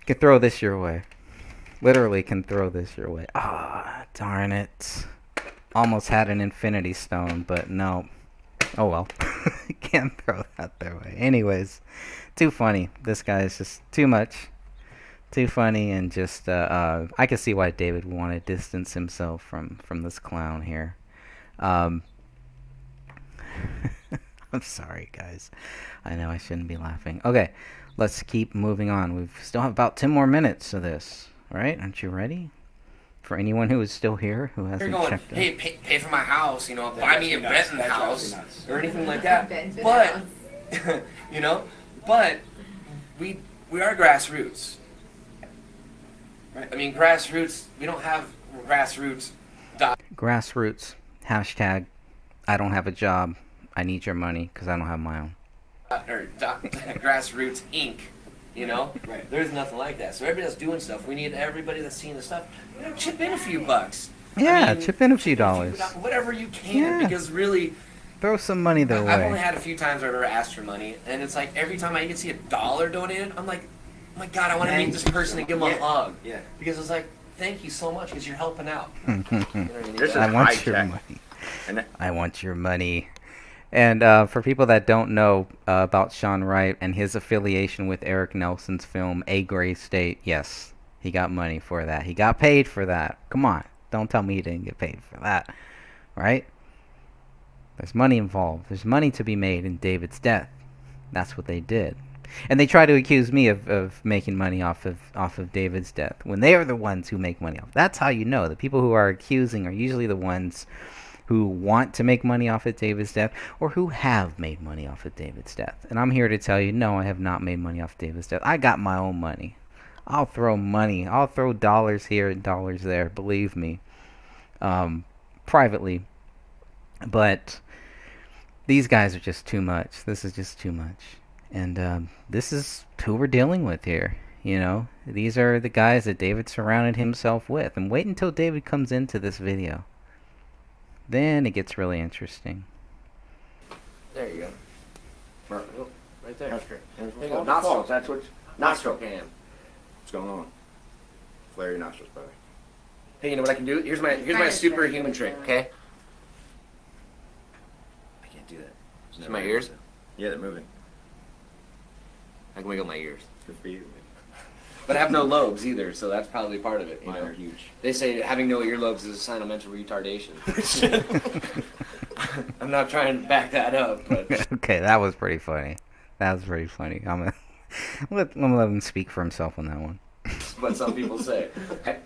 Can throw this your way. Literally can throw this your way. Ah, darn it. Almost had an infinity stone, but no. Oh well. Can't throw that their way. Anyways, too funny. This guy is just too much. Too funny, and just I can see why David would want to distance himself from this clown here. I'm sorry, guys. I know I shouldn't be laughing. Okay, let's keep moving on. We still have about 10 more minutes of this. All right, aren't you ready? For anyone who is still here, who hasn't You're going, checked out. hey, pay for my house, buy me a Benton house, or anything like that. that. But, but we are grassroots. Right. I mean, grassroots, we don't have grassroots. Grassroots. Hashtag, I don't have a job. I need your money because I don't have my own. Grassroots Inc. Right. There's nothing like that. So everybody that's doing stuff, we need everybody that's seeing the stuff, chip in a few bucks. Yeah, I mean, chip in a few dollars. Whatever you can, Yeah. because really, Throw some money their I've only way. had a few times where I've ever asked for money, and it's like every time I even see $1 donated, I'm like, oh my God, I want to meet this person and give them a hug. Yeah. Because it's like, thank you so much because you're helping out. You know what I mean? This is I high want your tech. money. And I want your money. And for people that don't know about Sean Wright and his affiliation with Eric Nelson's film A Gray State, yes, he got money for that. He got paid for that. Come on, don't tell me he didn't get paid for that, right? There's money involved. There's money to be made in David's death. That's what they did. And they try to accuse me of making money off of David's death when they are the ones who make money off. That's how you know. The people who are accusing are usually the ones who want to make money off of David's death or who have made money off of David's death. And I'm here to tell you, no, I have not made money off David's death. I got my own money. I'll throw money. I'll throw dollars here and dollars there, believe me, privately. But these guys are just too much. This is just too much. And this is who we're dealing with here. You know, these are the guys that David surrounded himself with. And wait until David comes into this video. Then it gets really interesting. There you go. Oh, right there. That's great. There you go. Nostrils. That's what. Nostril cam. What's going on? Flare your nostrils, brother. Hey, you know what I can do? Here's my superhuman trick. Okay. I can't do that. See my ears? Yeah, they're moving. I can wiggle my ears. Good for you. But I have no lobes either, so that's probably part of it. You Mine know? are huge. They say having no earlobes is a sign of mental retardation. I'm not trying to back that up, but Okay, that was pretty funny. That was pretty funny. I'm gonna let him speak for himself on that one. that's what some people say.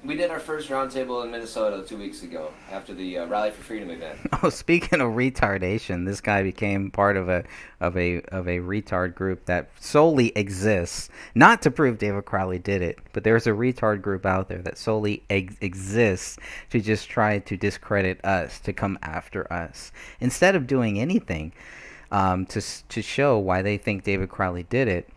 We did our first roundtable in Minnesota 2 weeks ago after the Rally for Freedom event. Oh, speaking of retardation, this guy became part of a retard group that solely exists not to prove David Crowley did it, but there's a retard group out there that solely exists to just try to discredit us, to come after us, instead of doing anything to show why they think David Crowley did it.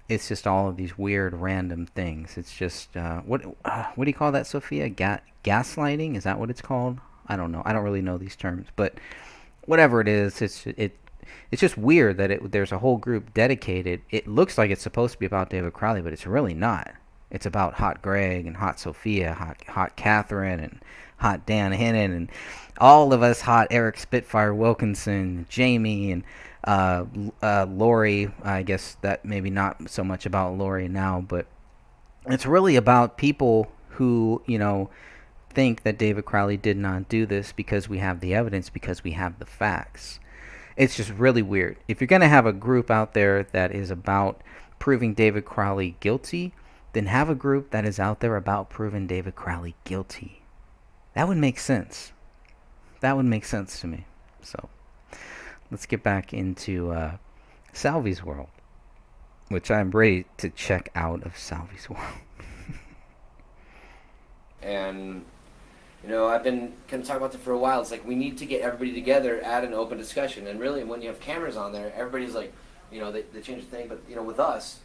It's just all of these weird, random things. It's just what do you call that, Sophia? Gaslighting? Is that what it's called? I don't know. I don't really know these terms, but whatever it is, it's just weird that there's a whole group dedicated. It looks like it's supposed to be about David Crowley, but it's really not. It's about Hot Greg and Hot Sophia, Hot Catherine, and Hot Dan Hennon, and all of us hot Eric Spitfire Wilkinson, Jamie, and Lori. I guess that maybe not so much about Lori now, but it's really about people who, you know, think that David Crowley did not do this because we have the evidence, because we have the facts. It's just really weird. If you're going to have a group out there that is about proving David Crowley guilty, then have a group that is out there about proving David Crowley guilty. That would make sense. That would make sense to me. So let's get back into Salvi's world, which I'm ready to check out of Salvi's world. And, you know, I've been kind of talking about it for a while. It's like we need to get everybody together at an open discussion. And really, when you have cameras on there, everybody's like, you know, they change the thing. But, you know, with us,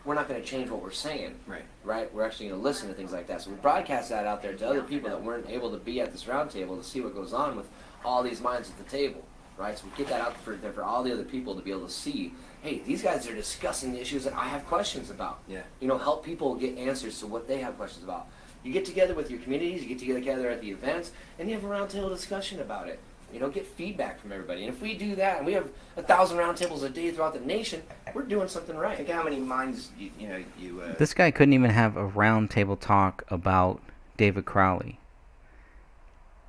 we're not going to change what we're saying. Right? We're actually going to listen to things like that. So we broadcast that out there to other people that weren't able to be at this round table to see what goes on with all these minds at the table. Right? So we get that out there for all the other people to be able to see, hey, these guys are discussing the issues that I have questions about. Yeah. You know, help people get answers to what they have questions about. You get together with your communities, you get together at the events, and you have a roundtable discussion about it. You know, get feedback from everybody. And if we do that, and we have 1,000 roundtables a day throughout the nation, we're doing something right. Think how many minds you This guy couldn't even have a roundtable talk about David Crowley.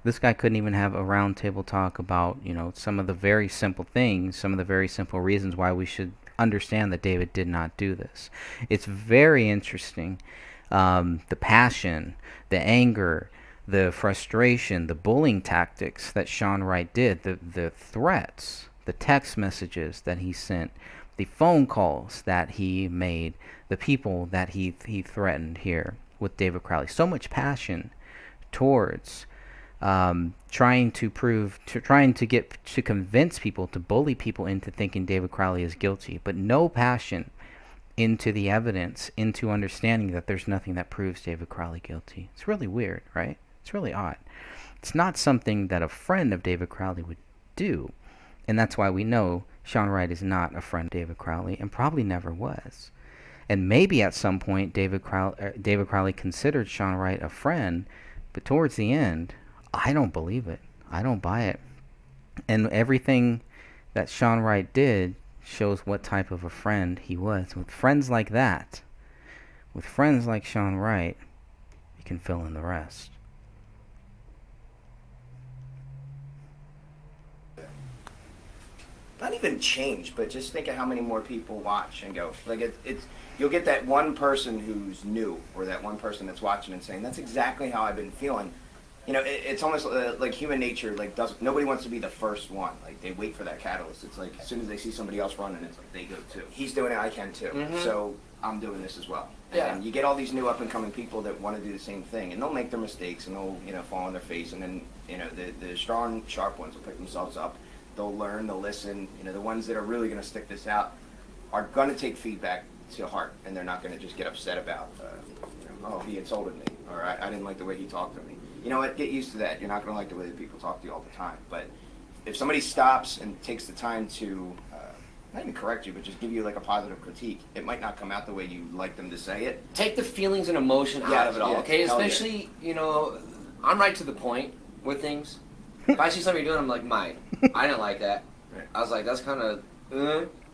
This guy couldn't even have a roundtable talk about, you know, some of the very simple things, some of the very simple reasons why we should understand that David did not do this. It's very interesting. The passion, the anger, the frustration, the bullying tactics that Sean Wright did, the threats, the text messages that he sent, the phone calls that he made, the people that he threatened here with David Crowley. So much passion towards trying to convince people, to bully people into thinking David Crowley is guilty, but no passion into the evidence, into understanding that there's nothing that proves David Crowley guilty. It's really weird, right? It's really odd. It's not something that a friend of David Crowley would do, and that's why we know Sean Wright is not a friend of David Crowley, and probably never was. And maybe at some point David Crowley considered Sean Wright a friend, but towards the end, I don't believe it. I don't buy it. And everything that Sean Wright did shows what type of a friend he was. With friends like that, with friends like Sean Wright, you can fill in the rest. Not even change, but just think of how many more people watch and go. Like it's you'll get that one person who's new, or that one person that's watching and saying, "That's exactly how I've been feeling." You know, it's almost like human nature. Like nobody wants to be the first one. Like they wait for that catalyst. It's like as soon as they see somebody else running, it's like they go too. He's doing it, I can too. So I'm doing this as well. Yeah. And you get all these new up and coming people that want to do the same thing, and they'll make their mistakes and they'll fall on their face, and then the strong, sharp ones will pick themselves up. They'll learn, they'll listen. The ones that are really going to stick this out are going to take feedback to heart, and they're not going to just get upset about, oh, he insulted me, or I didn't like the way he talked to me. You know what? Get used to that. You're not going to like the way that people talk to you all the time. But if somebody stops and takes the time to not even correct you, but just give you like a positive critique, it might not come out the way you like them to say it. Take the feelings and emotion out of it all, okay? Hell yeah. Especially, I'm right to the point with things. If I see something you're doing, I'm like, Mike, I didn't like that. Right. I was like, that's kind of,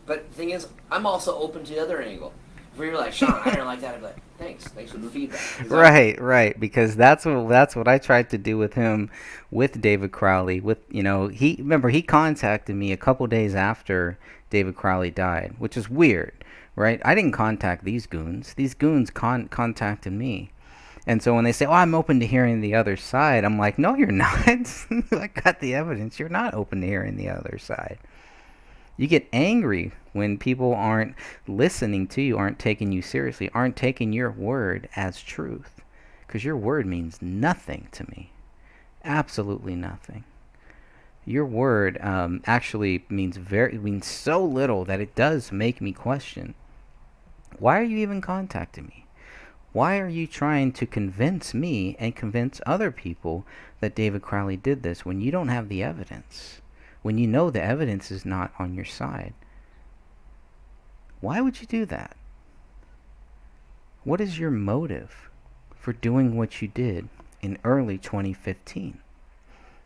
But the thing is, I'm also open to the other angle. If we were like, Sean, I didn't like that, I'd be like, thanks for the feedback. Right, because that's what I tried to do with him, with David Crowley. He contacted me a couple days after David Crowley died, which is weird, right? I didn't contact these goons. These goons contacted me. And so when they say, "Oh, I'm open to hearing the other side," I'm like, "No, you're not." I got the evidence. You're not open to hearing the other side. You get angry when people aren't listening to you, aren't taking you seriously, aren't taking your word as truth. Because your word means nothing to me. Absolutely nothing. Your word actually means so little that it does make me question. Why are you even contacting me? Why are you trying to convince me and convince other people that David Crowley did this when you don't have the evidence? When you know the evidence is not on your side? Why would you do that? What is your motive for doing what you did in early 2015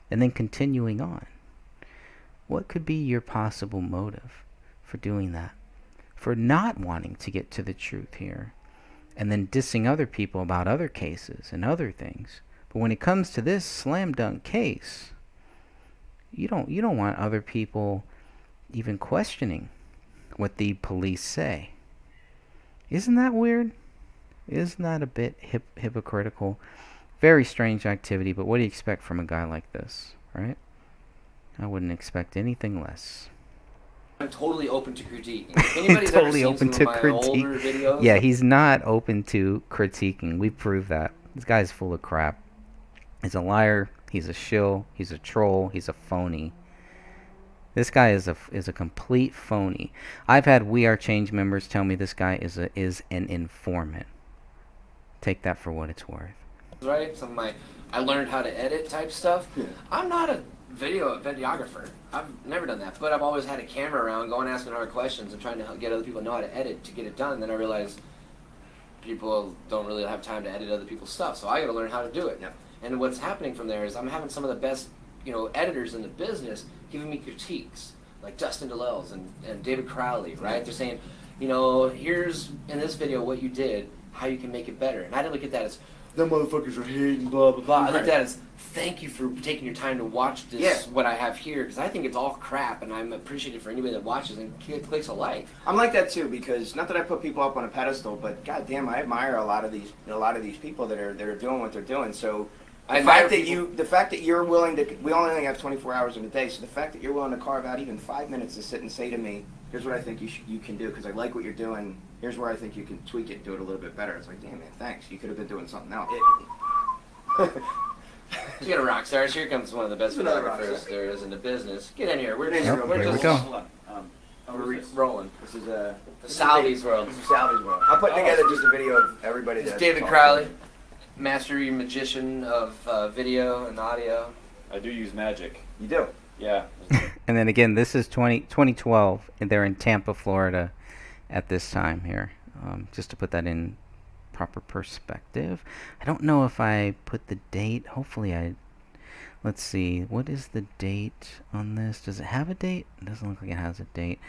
and then continuing on? What could be your possible motive for doing that? For not wanting to get to the truth here? And then dissing other people about other cases and other things. But when it comes to this slam dunk case, you don't want other people even questioning what the police say. Isn't that weird? Isn't that a bit hypocritical? Very strange activity, but what do you expect from a guy like this, right? I wouldn't expect anything less. I'm totally open to critiquing. If anybody's Totally ever seen open some to of my critique. older videos, Yeah, he's not open to critiquing. We proved that. This guy's full of crap. He's a liar. He's a shill. He's a troll. He's a phony. This guy is a complete phony. I've had We Are Change members tell me this guy is an informant. Take that for what it's worth. right? Some of my, I learned how to edit type stuff. I'm not a videographer. I've never done that, but I've always had a camera around, going asking hard questions and trying to get other people to know how to edit to get it done. And then I realized people don't really have time to edit other people's stuff, so I got to learn how to do it. Yeah. And what's happening from there is I'm having some of the best, editors in the business giving me critiques, like Dustin DeLells and David Crowley, right? They're saying, here's in this video what you did, how you can make it better. And I didn't look at that as, the motherfuckers are hating, blah, blah, blah. I looked at that as, thank you for taking your time to watch this, what I have here, because I think it's all crap, and I'm appreciative for anybody that watches and clicks a like. I'm like that too, because not that I put people up on a pedestal, but goddamn, I admire a lot of these people that are doing what they're doing. So the fact that you're willing to, we only have 24 hours in a day, so the fact that you're willing to carve out even 5 minutes to sit and say to me, here's what I think you can do, because I like what you're doing. Here's where I think you can tweak it and do it a little bit better. It's like, damn man, thanks. You could have been doing something else. You got a rock stars. Here comes one of the best Another rock photographers star. there is in the business. Get in here. We're Here just, we just go. we're rolling. This is Salvi's world. This is Salvi's world. I'm putting together just a video of everybody It's that's David talking. Crowley, master magician of video and audio. I do use magic. You do. Yeah. And then again, this is 2012, and they're in Tampa, Florida at this time here. Just to put that in proper perspective. I don't know if I put the date. Hopefully I Let's see. What is the date on this? Does it have a date? It doesn't look like it has a date.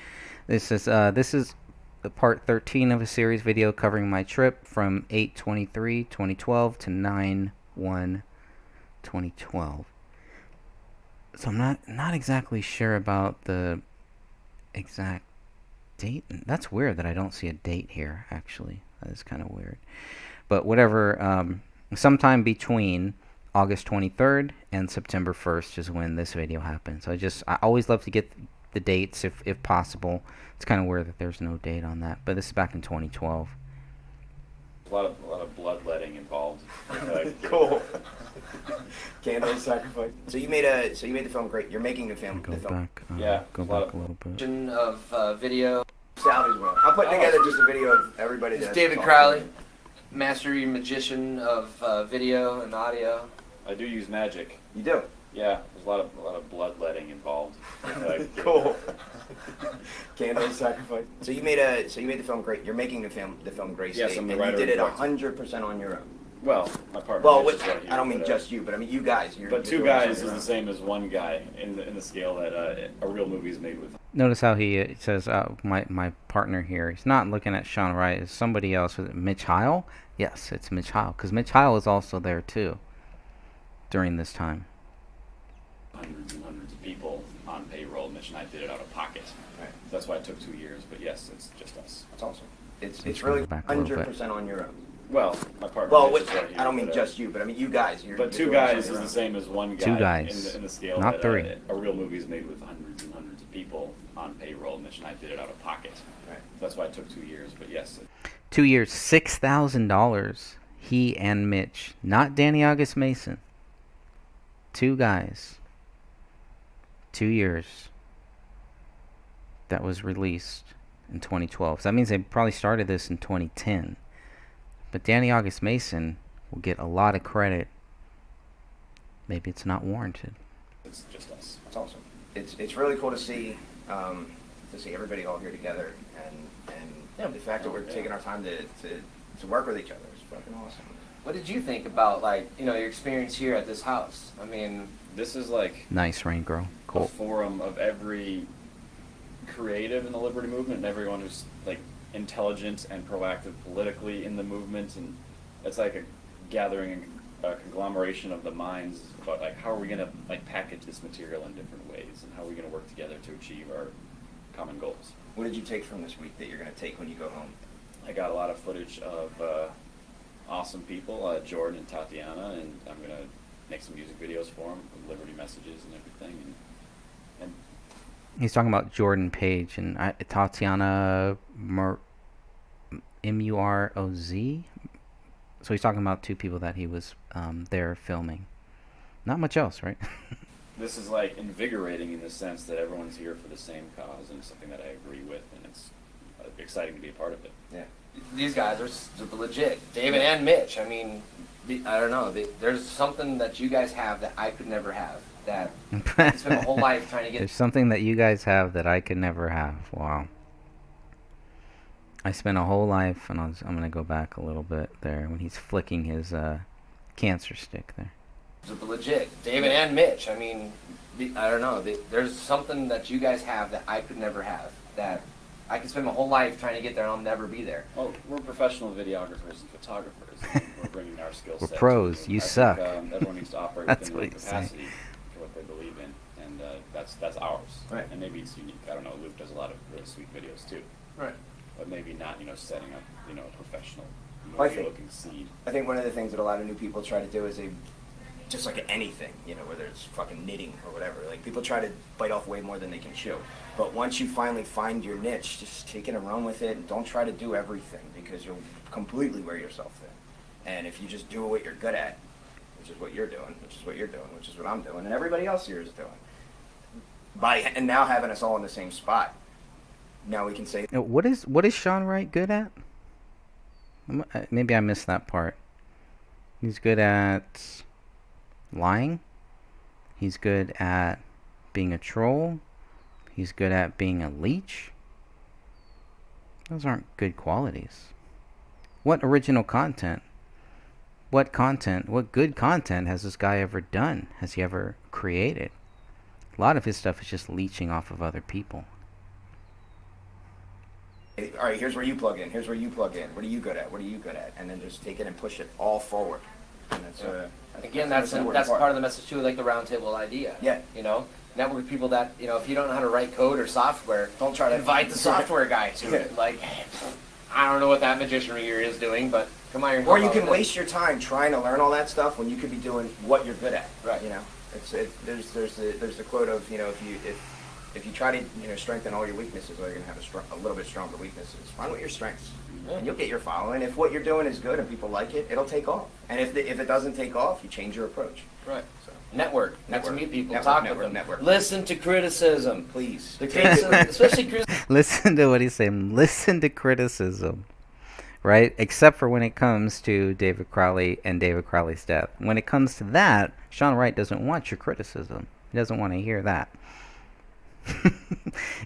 This is the part 13 of a series video covering my trip from 8/23/2012 to 9/1/2012. So I'm not exactly sure about the exact date. That's weird that I don't see a date here, actually. That is kind of weird. But whatever, sometime between August 23rd and September 1st is when this video happened. So I always love to get the dates if possible. It's kind of weird that there's no date on that, but this is back in 2012. A lot of bloodletting involved. Cool. Candle sacrifice. So you made the film great. You're making the film. Go The film. back. Yeah, Go a lot back a little bit. Of video. Salvi's one. I'm putting together just a video of everybody. It's that's David talking. Crowley, master magician of video and audio. I do use magic. You do. Yeah, there's a lot of bloodletting involved. Cool. Candle sacrifice. So you made the film great. You're making the film great. Yes, State, I'm the and writer you did and it director. 100% on your own. Well, my partner. Well, Mitch is right here, I don't mean but, just you, but I mean you guys. But you're two doing guys it on is your the own. same as one guy in the scale that a real movie is made with. Notice how he says, my partner here. He's not looking at Sean Wright. It's somebody else. Was it Mitch Heil? Yes, it's Mitch Heil. Because Mitch Heil was also there, too, during this time. Hundreds and hundreds of people on payroll. Mitch and I did it out of pocket. Right. That's why it took 2 years. But yes, it's just us. That's awesome. It's Let's really go back a little bit. 100% on your own. Well, my partner. Well, Mitch is right here, I don't mean but, just you, but I mean you guys. But two you're doing guys it on is your the own. same as one guy. Two guys, in the scale not that three. A real movie is made with hundreds and hundreds of people on payroll. Mitch and I did it out of pocket. Right. That's why it took 2 years. But yes. 2 years, $6,000. He and Mitch, not Danny August Mason. Two guys. 2 years. That was released in 2012. So that means they probably started this in 2010. But Danny August Mason will get a lot of credit. Maybe it's not warranted. It's just us. That's awesome. It's really cool to see everybody all here together and the fact that we're taking our time to work with each other is fucking awesome. What did you think about your experience here at this house? I mean, This is like Nice, Rain Girl. a Cool. forum of every creative in the liberty movement and everyone who's like intelligent and proactive politically in the movement, and it's like a gathering, a conglomeration of the minds about like how are we gonna like package this material in different ways and how are we gonna work together to achieve our common goals. What did you take from this week that you're going to take when you go home? I got a lot of footage of awesome people, Jordan and Tatiana, and I'm gonna make some music videos for them with liberty messages and everything. And He's talking about Jordan Page and Tatiana Muroz. So he's talking about two people that he was there filming. Not much else, right? this is like invigorating in the sense that everyone's here for the same cause and it's something that I agree with, and it's exciting to be a part of it. Yeah. these guys are super legit. David and Mitch. I mean, I don't know. There's something that you guys have that I could never have. That I spent my whole life trying to get. There's something that you guys have that I could never have. Wow. I spent a whole life, and I'm going to go back a little bit there when he's flicking his cancer stick there. Super legit. David and Mitch. I mean, I don't know. There's something that you guys have that I could never have. That I could spend my whole life trying to get there, and I'll never be there. Well, we're professional videographers and photographers. And we're bringing our skill We're set. pros. You suck. Think, everyone needs to operate That's within what their he's saying. capacity for what they believe in, and that's ours. Right. And maybe it's unique. I don't know. Luke does a lot of really sweet videos too. Right. But maybe not, setting up, a professional Well, I think- looking seed. I think one of the things that a lot of new people try to do is they, just like anything, whether it's fucking knitting or whatever, like people try to bite off way more than they can chew. But once you finally find your niche, just take it and run with it, and don't try to do everything because you'll completely wear yourself thin. And if you just do what you're good at, which is what you're doing, which is what you're doing, which is what I'm doing, and everybody else here is doing, and now having us all in the same spot, now we can say, What is Sean Wright good at? Maybe I missed that part. He's good at lying. He's good at being a troll. He's good at being a leech. Those aren't good qualities. What original content what good content has this guy ever done? Has he ever created? A lot of his stuff is just leeching off of other people. All right, here's where you plug in. Here's where you plug in. What are you good at? What are you good at? And then just take it and push it all forward. And that's Again, that's part of the message too, like the roundtable idea. Yeah. You know, network with people that, you know, if you don't know how to write code or software, don't try to invite the software guy to it. Like, I don't know what that magician here is doing, but come on. Or you can waste your time trying to learn all that stuff when you could be doing what you're good at. Right. You know, there's the quote of, you know, if you try to, you know, strengthen all your weaknesses, well, you're gonna have a little bit stronger weaknesses. Find what your strengths, and you'll get your following. If what you're doing is good and people like it, it'll take off. And if it doesn't take off, you change your approach. Right. So network. Get to meet people. Network, Talk network, with them. network. Listen to criticism, Please. The criticism, especially criticism. Listen to what he's saying. Listen to criticism. Right? Except for when it comes to David Crowley and David Crowley's death. When it comes to that, Sean Wright doesn't want your criticism. He doesn't want to hear that.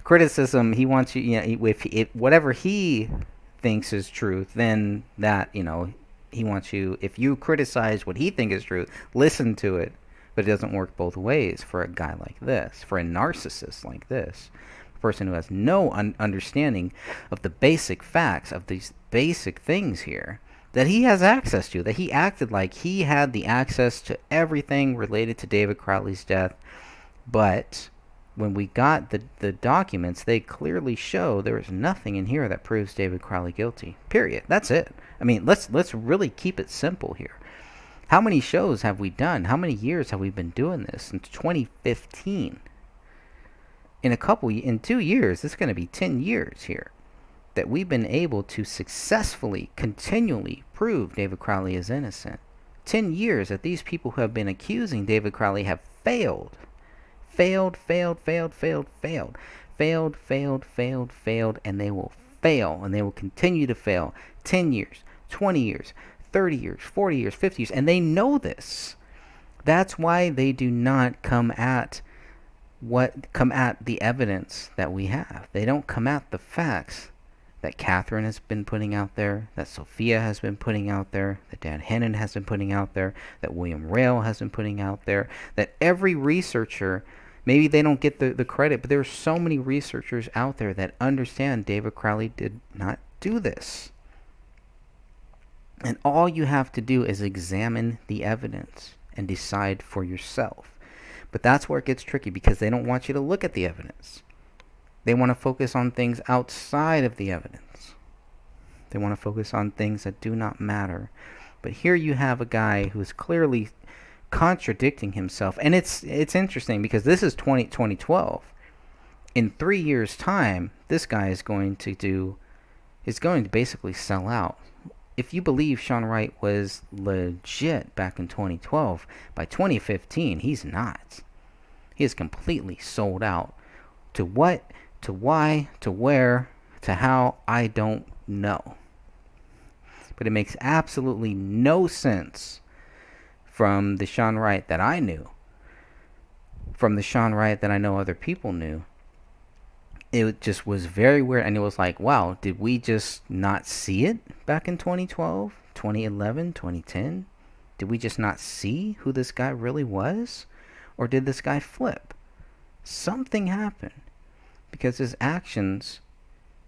Criticism, he wants you, you know, if whatever he thinks is truth, then that, you know, he wants you, if you criticize what he thinks is truth, listen to it. But it doesn't work both ways for a guy like this, for a narcissist like this, a person who has no understanding of the basic facts of these basic things here that he has access to, that he acted like he had the access to everything related to David Crowley's death. But when we got the documents, they clearly show there is nothing in here that proves David Crowley guilty. Period. That's it. I mean, let's really keep it simple here. How many shows have we done? How many years have we been doing this? Since 2015. In 2 years, it's going to be 10 years here that we've been able to successfully, continually prove David Crowley is innocent. 10 years that these people who have been accusing David Crowley have failed, and they will fail, and they will continue to fail. 10 years, 20 years, 30 years, 40 years, 50 years, and they know this. That's why they do not come at the evidence that we have. They don't come at the facts that Catherine has been putting out there, that Sophia has been putting out there, that Dan Hennon has been putting out there, that William Rail has been putting out there, that every researcher, maybe they don't get the credit, but there are so many researchers out there that understand David Crowley did not do this. And all you have to do is examine the evidence and decide for yourself. But that's where it gets tricky, because they don't want you to look at the evidence. They want to focus on things outside of the evidence. They want to focus on things that do not matter. But here you have a guy who is clearly contradicting himself. And it's interesting because this is 2012. In 3 years' time, this guy is going to basically sell out. If you believe Sean Wright was legit back in 2012, by 2015, he's not. He is completely sold out. To what, to why, to where, to how, I don't know. But it makes absolutely no sense from the Sean Wright that I knew, from the Sean Wright that I know other people knew. It just was very weird, and it was like, wow, did we just not see it back in 2012, 2011, 2010? Did we just not see who this guy really was? Or did this guy flip? Something happened, because his actions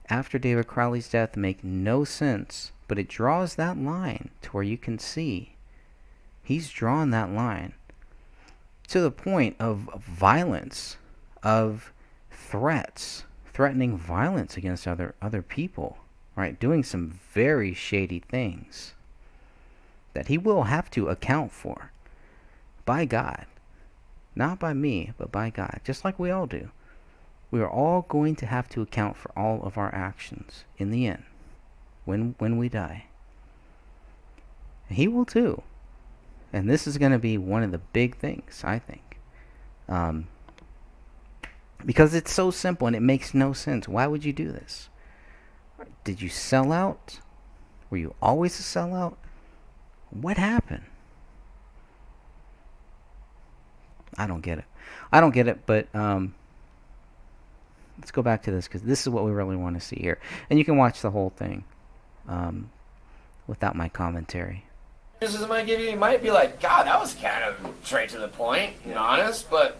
after David Crowley's death make no sense, but it draws that line to where you can see he's drawn that line to the point of violence, of threats, threatening violence against other people, right? Doing some very shady things that he will have to account for by God. Not by me, but by God, just like we all do. We are all going to have to account for all of our actions in the end, when we die. He will too. And this is going to be one of the big things, I think. Because it's so simple and it makes no sense. Why would you do this? Did you sell out? Were you always a sellout? What happened? I don't get it. But let's go back to this, because this is what we really want to see here. And you can watch the whole thing without my commentary. Criticism I give you, you might be like, God, that was kind of straight to the point and honest, but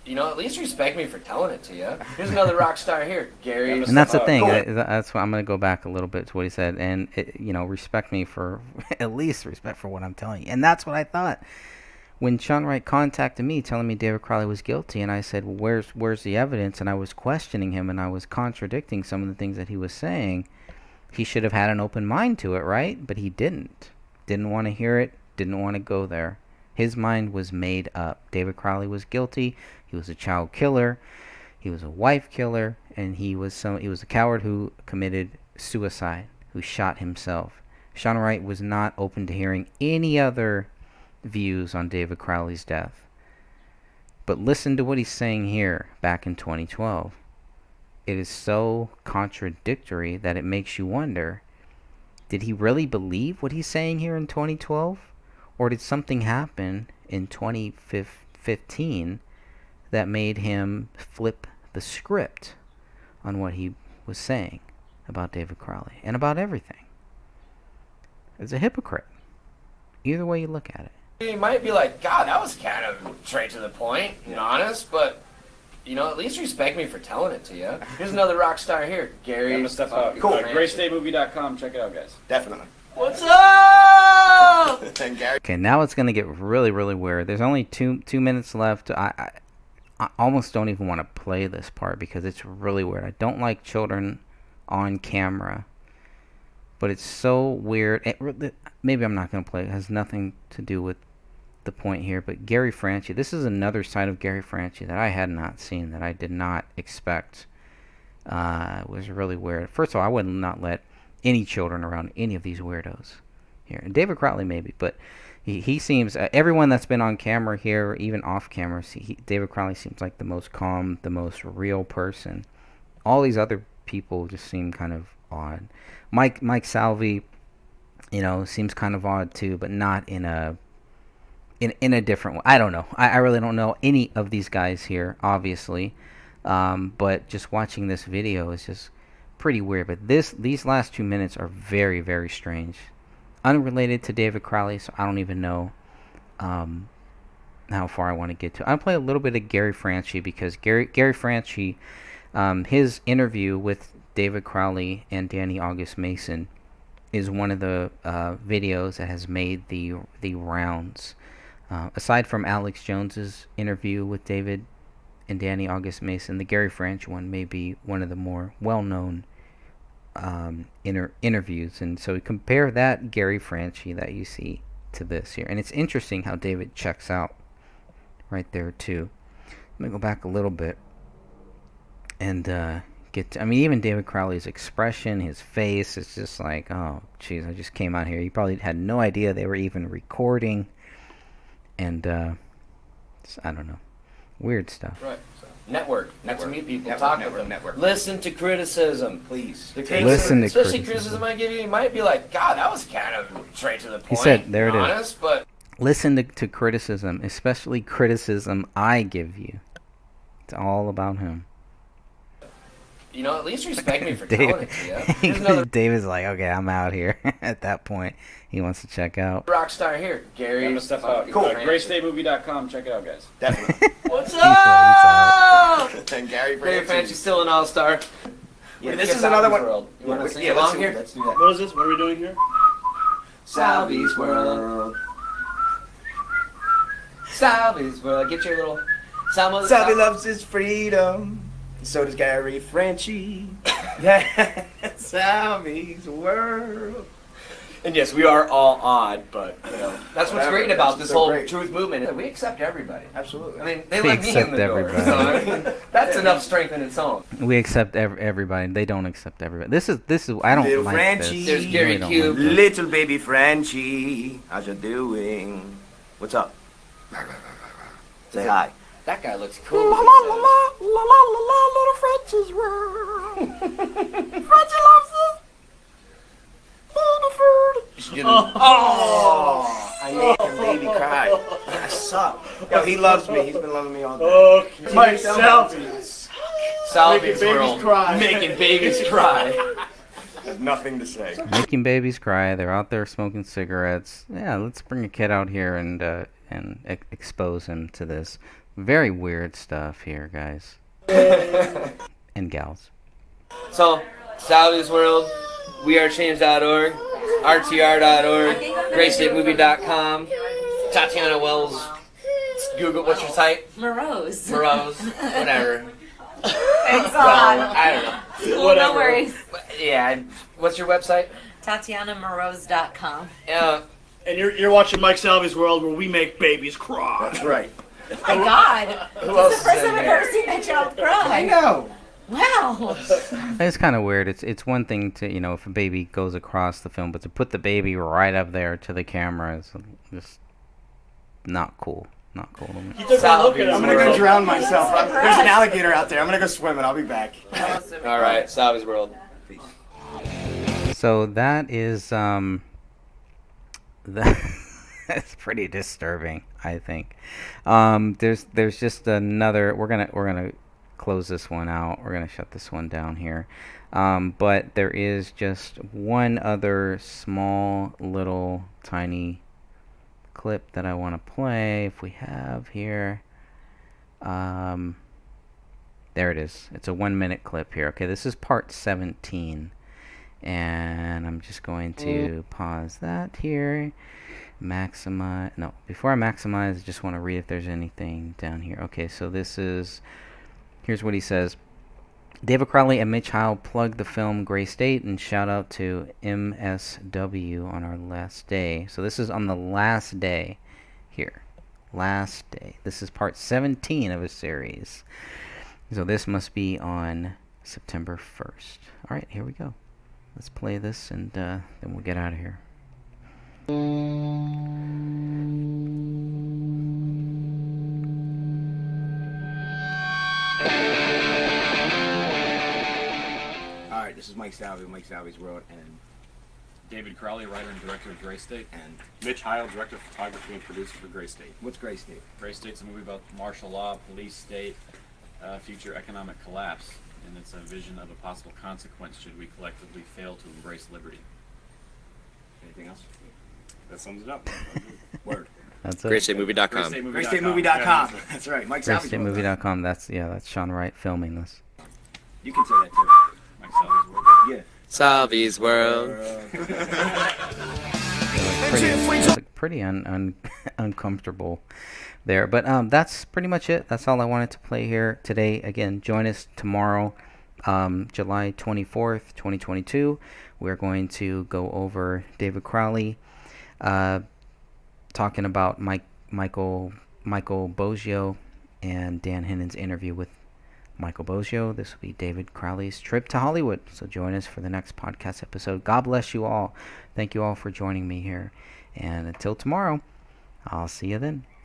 at least respect me for telling it to you. Here's another rock star here, Gary. And that's the thing. That's why I'm going to go back a little bit to what he said, and respect me for at least respect for what I'm telling you. And that's what I thought when Sean Wright contacted me, telling me David Crowley was guilty, and I said, well, where's the evidence? And I was questioning him, and I was contradicting some of the things that he was saying. He should have had an open mind to it, right? But he didn't. Didn't want to hear it. Didn't want to go there. His mind was made up. David Crowley was guilty. He was a child killer. He was a wife killer, and he was a coward who committed suicide, who shot himself. Sean Wright was not open to hearing any other views on David Crowley's death. But listen to what he's saying here back in 2012. It is so contradictory that it makes you wonder, did he really believe what he's saying here in 2012? Or did something happen in 2015 that made him flip the script on what he was saying about David Crowley and about everything? It's a hypocrite. Either way you look at it. You might be like, God, that was kind of straight to the point and honest, but at least respect me for telling it to you. Here's another rock star here, Gary. I'm gonna step out. Cool. GrayStateMovie.com. Check it out, guys. Definitely. What's up? And Gary. Okay, now it's going to get really, really weird. There's only two minutes left. I almost don't even want to play this part because it's really weird. I don't like children on camera, but it's so weird. Maybe I'm not going to play it. It has nothing to do with the point here, but Gary Franchi, this is another side of Gary Franchi that I had not seen, that I did not expect. It was really weird. First of all, I would not let any children around any of these weirdos here. And David Crowley maybe, but he seems, everyone that's been on camera here, even off camera, David Crowley seems like the most calm, the most real person. All these other people just seem kind of odd. Mike Salvi, seems kind of odd too, but not in a different way. I don't know. I really don't know any of these guys here, obviously. But just watching this video is just pretty weird. But these last 2 minutes are very, very strange. Unrelated to David Crowley, so I don't even know how far I want to get to. I'll play a little bit of Gary Franchi because Gary Franchi, his interview with David Crowley and Danny August Mason is one of the videos that has made the rounds. Aside from Alex Jones's interview with David and Danny August Mason, the Gary Franchi one may be one of the more well-known interviews. And so compare that Gary Franchi that you see to this here. And it's interesting how David checks out right there too. Let me go back a little bit and get to, even David Crowley's expression, his face, it's just like, oh, jeez, I just came out here. He probably had no idea they were even recording. And, I don't know. Weird stuff. Right. Network. Get to meet people. Talk to them. Network. Listen to criticism. Please. Listen to especially criticism. criticism I give you, you might be like, God, that was kind of straight to the point. He said, there it is. Honest, but Listen to criticism, especially criticism I give you. It's all about him. at least respect me for telling it to you. Here's another David's like, okay, I'm out here. At that point, he wants to check out. rock star here, Gary. I'm gonna step out. Cool. GrayStateMovie.com. Check it out, guys. Definitely. What's He's out. And Gary Gary Franchi. Franchi's still an all-star. Yeah, this is another one. World. You want to sing Yeah, along here? let's do that. What is this? What are we doing here? Salvi's World. Salvi's World. Get your little Salvi loves his freedom. So does Gary Franchi. Yeah, Salvi's world. And yes, we are all odd, but that's what's Whatever. great about That's this so whole great. truth movement. We accept everybody. Absolutely. I mean, they We let me in accept the door. everybody. So, that's enough strength in its own. We accept everybody. They don't accept everybody. This is. I don't Little like Franchi. this. There's I Gary really don't Cube. like this. Little baby Franchi, how's you doing? What's up? Say hi. That guy looks cool. La la la la la la la la, little Frenchie's world. Frenchie loves his baby food. Oh, I made the baby cry. I suck. Yo, he loves me. He's been loving me all day. Okay. Salvi's Making babies World. cry. Making babies cry. has nothing to say. Making babies cry. They're out there smoking cigarettes. Yeah, let's bring a kid out here and expose him to this very weird stuff here, guys and gals. So, Salvi's World, wearechange.org, rtr.org, graystatemovie.com, Tatiana Wells, Google, what's your site? Morose. Whatever. Thanks a Well, lot. I don't know. Well, no worries. Yeah, what's your website? TatianaMorose.com. Yeah. And you're watching Mike Salvi's World, where we make babies cry. That's right. My God. Who else It's the first is in time I've there? ever seen that child cry. I know. Wow. It's kind of weird. It's one thing to, if a baby goes across the film, but to put the baby right up there to the camera is just not cool. Not cool to me. You took a look at it. I'm gonna go drown myself. There's an alligator out there. I'm gonna go swim and I'll be back. All right, Salvi's World. So that is that's pretty disturbing, I think. There's just another. We're gonna close this one out. We're gonna shut this one down here. But there is just one other small little tiny clip that I want to play. If we have here, there it is. It's a 1-minute clip here. Okay, this is part 17. And I'm just going to pause that here. Maximize. No, before I maximize, I just want to read if there's anything down here. Okay, so here's what he says. David Crowley and Mitch Heil plugged the film Gray State, and shout out to MSW on our last day. So this is on the last day here. Last day. This is part 17 of a series. So this must be on September 1st. All right, here we go. Let's play this, and then we'll get out of here. All right, this is Mike Salvi, Mike Salvi's World, and David Crowley, writer and director of Gray State. and Mitch Heil, director of photography and producer for Gray State. what's Gray State? Gray State's a movie about martial law, police state, future economic collapse, and it's a vision of a possible consequence should we collectively fail to embrace liberty. Anything else? That sums it up. Word. That's it. GrayStateMovie.com. GrayStateMovie.com. That's right, Mike Salvi's World. GrayStateMovie.com. That's Sean Wright filming this. You can say that too. Mike Salvi's World. Yeah. Salvi's World. Pretty uncomfortable there, but that's pretty much it. That's all I wanted to play here today. Again, join us tomorrow, July 24th, 2022. We're going to go over David Crowley, talking about Michael Boggio and Dan Hennon's interview with Michael Boggio. This will be David Crowley's trip to Hollywood. So join us for the next podcast episode. God bless you all. Thank you all for joining me here. And until tomorrow, I'll see you then.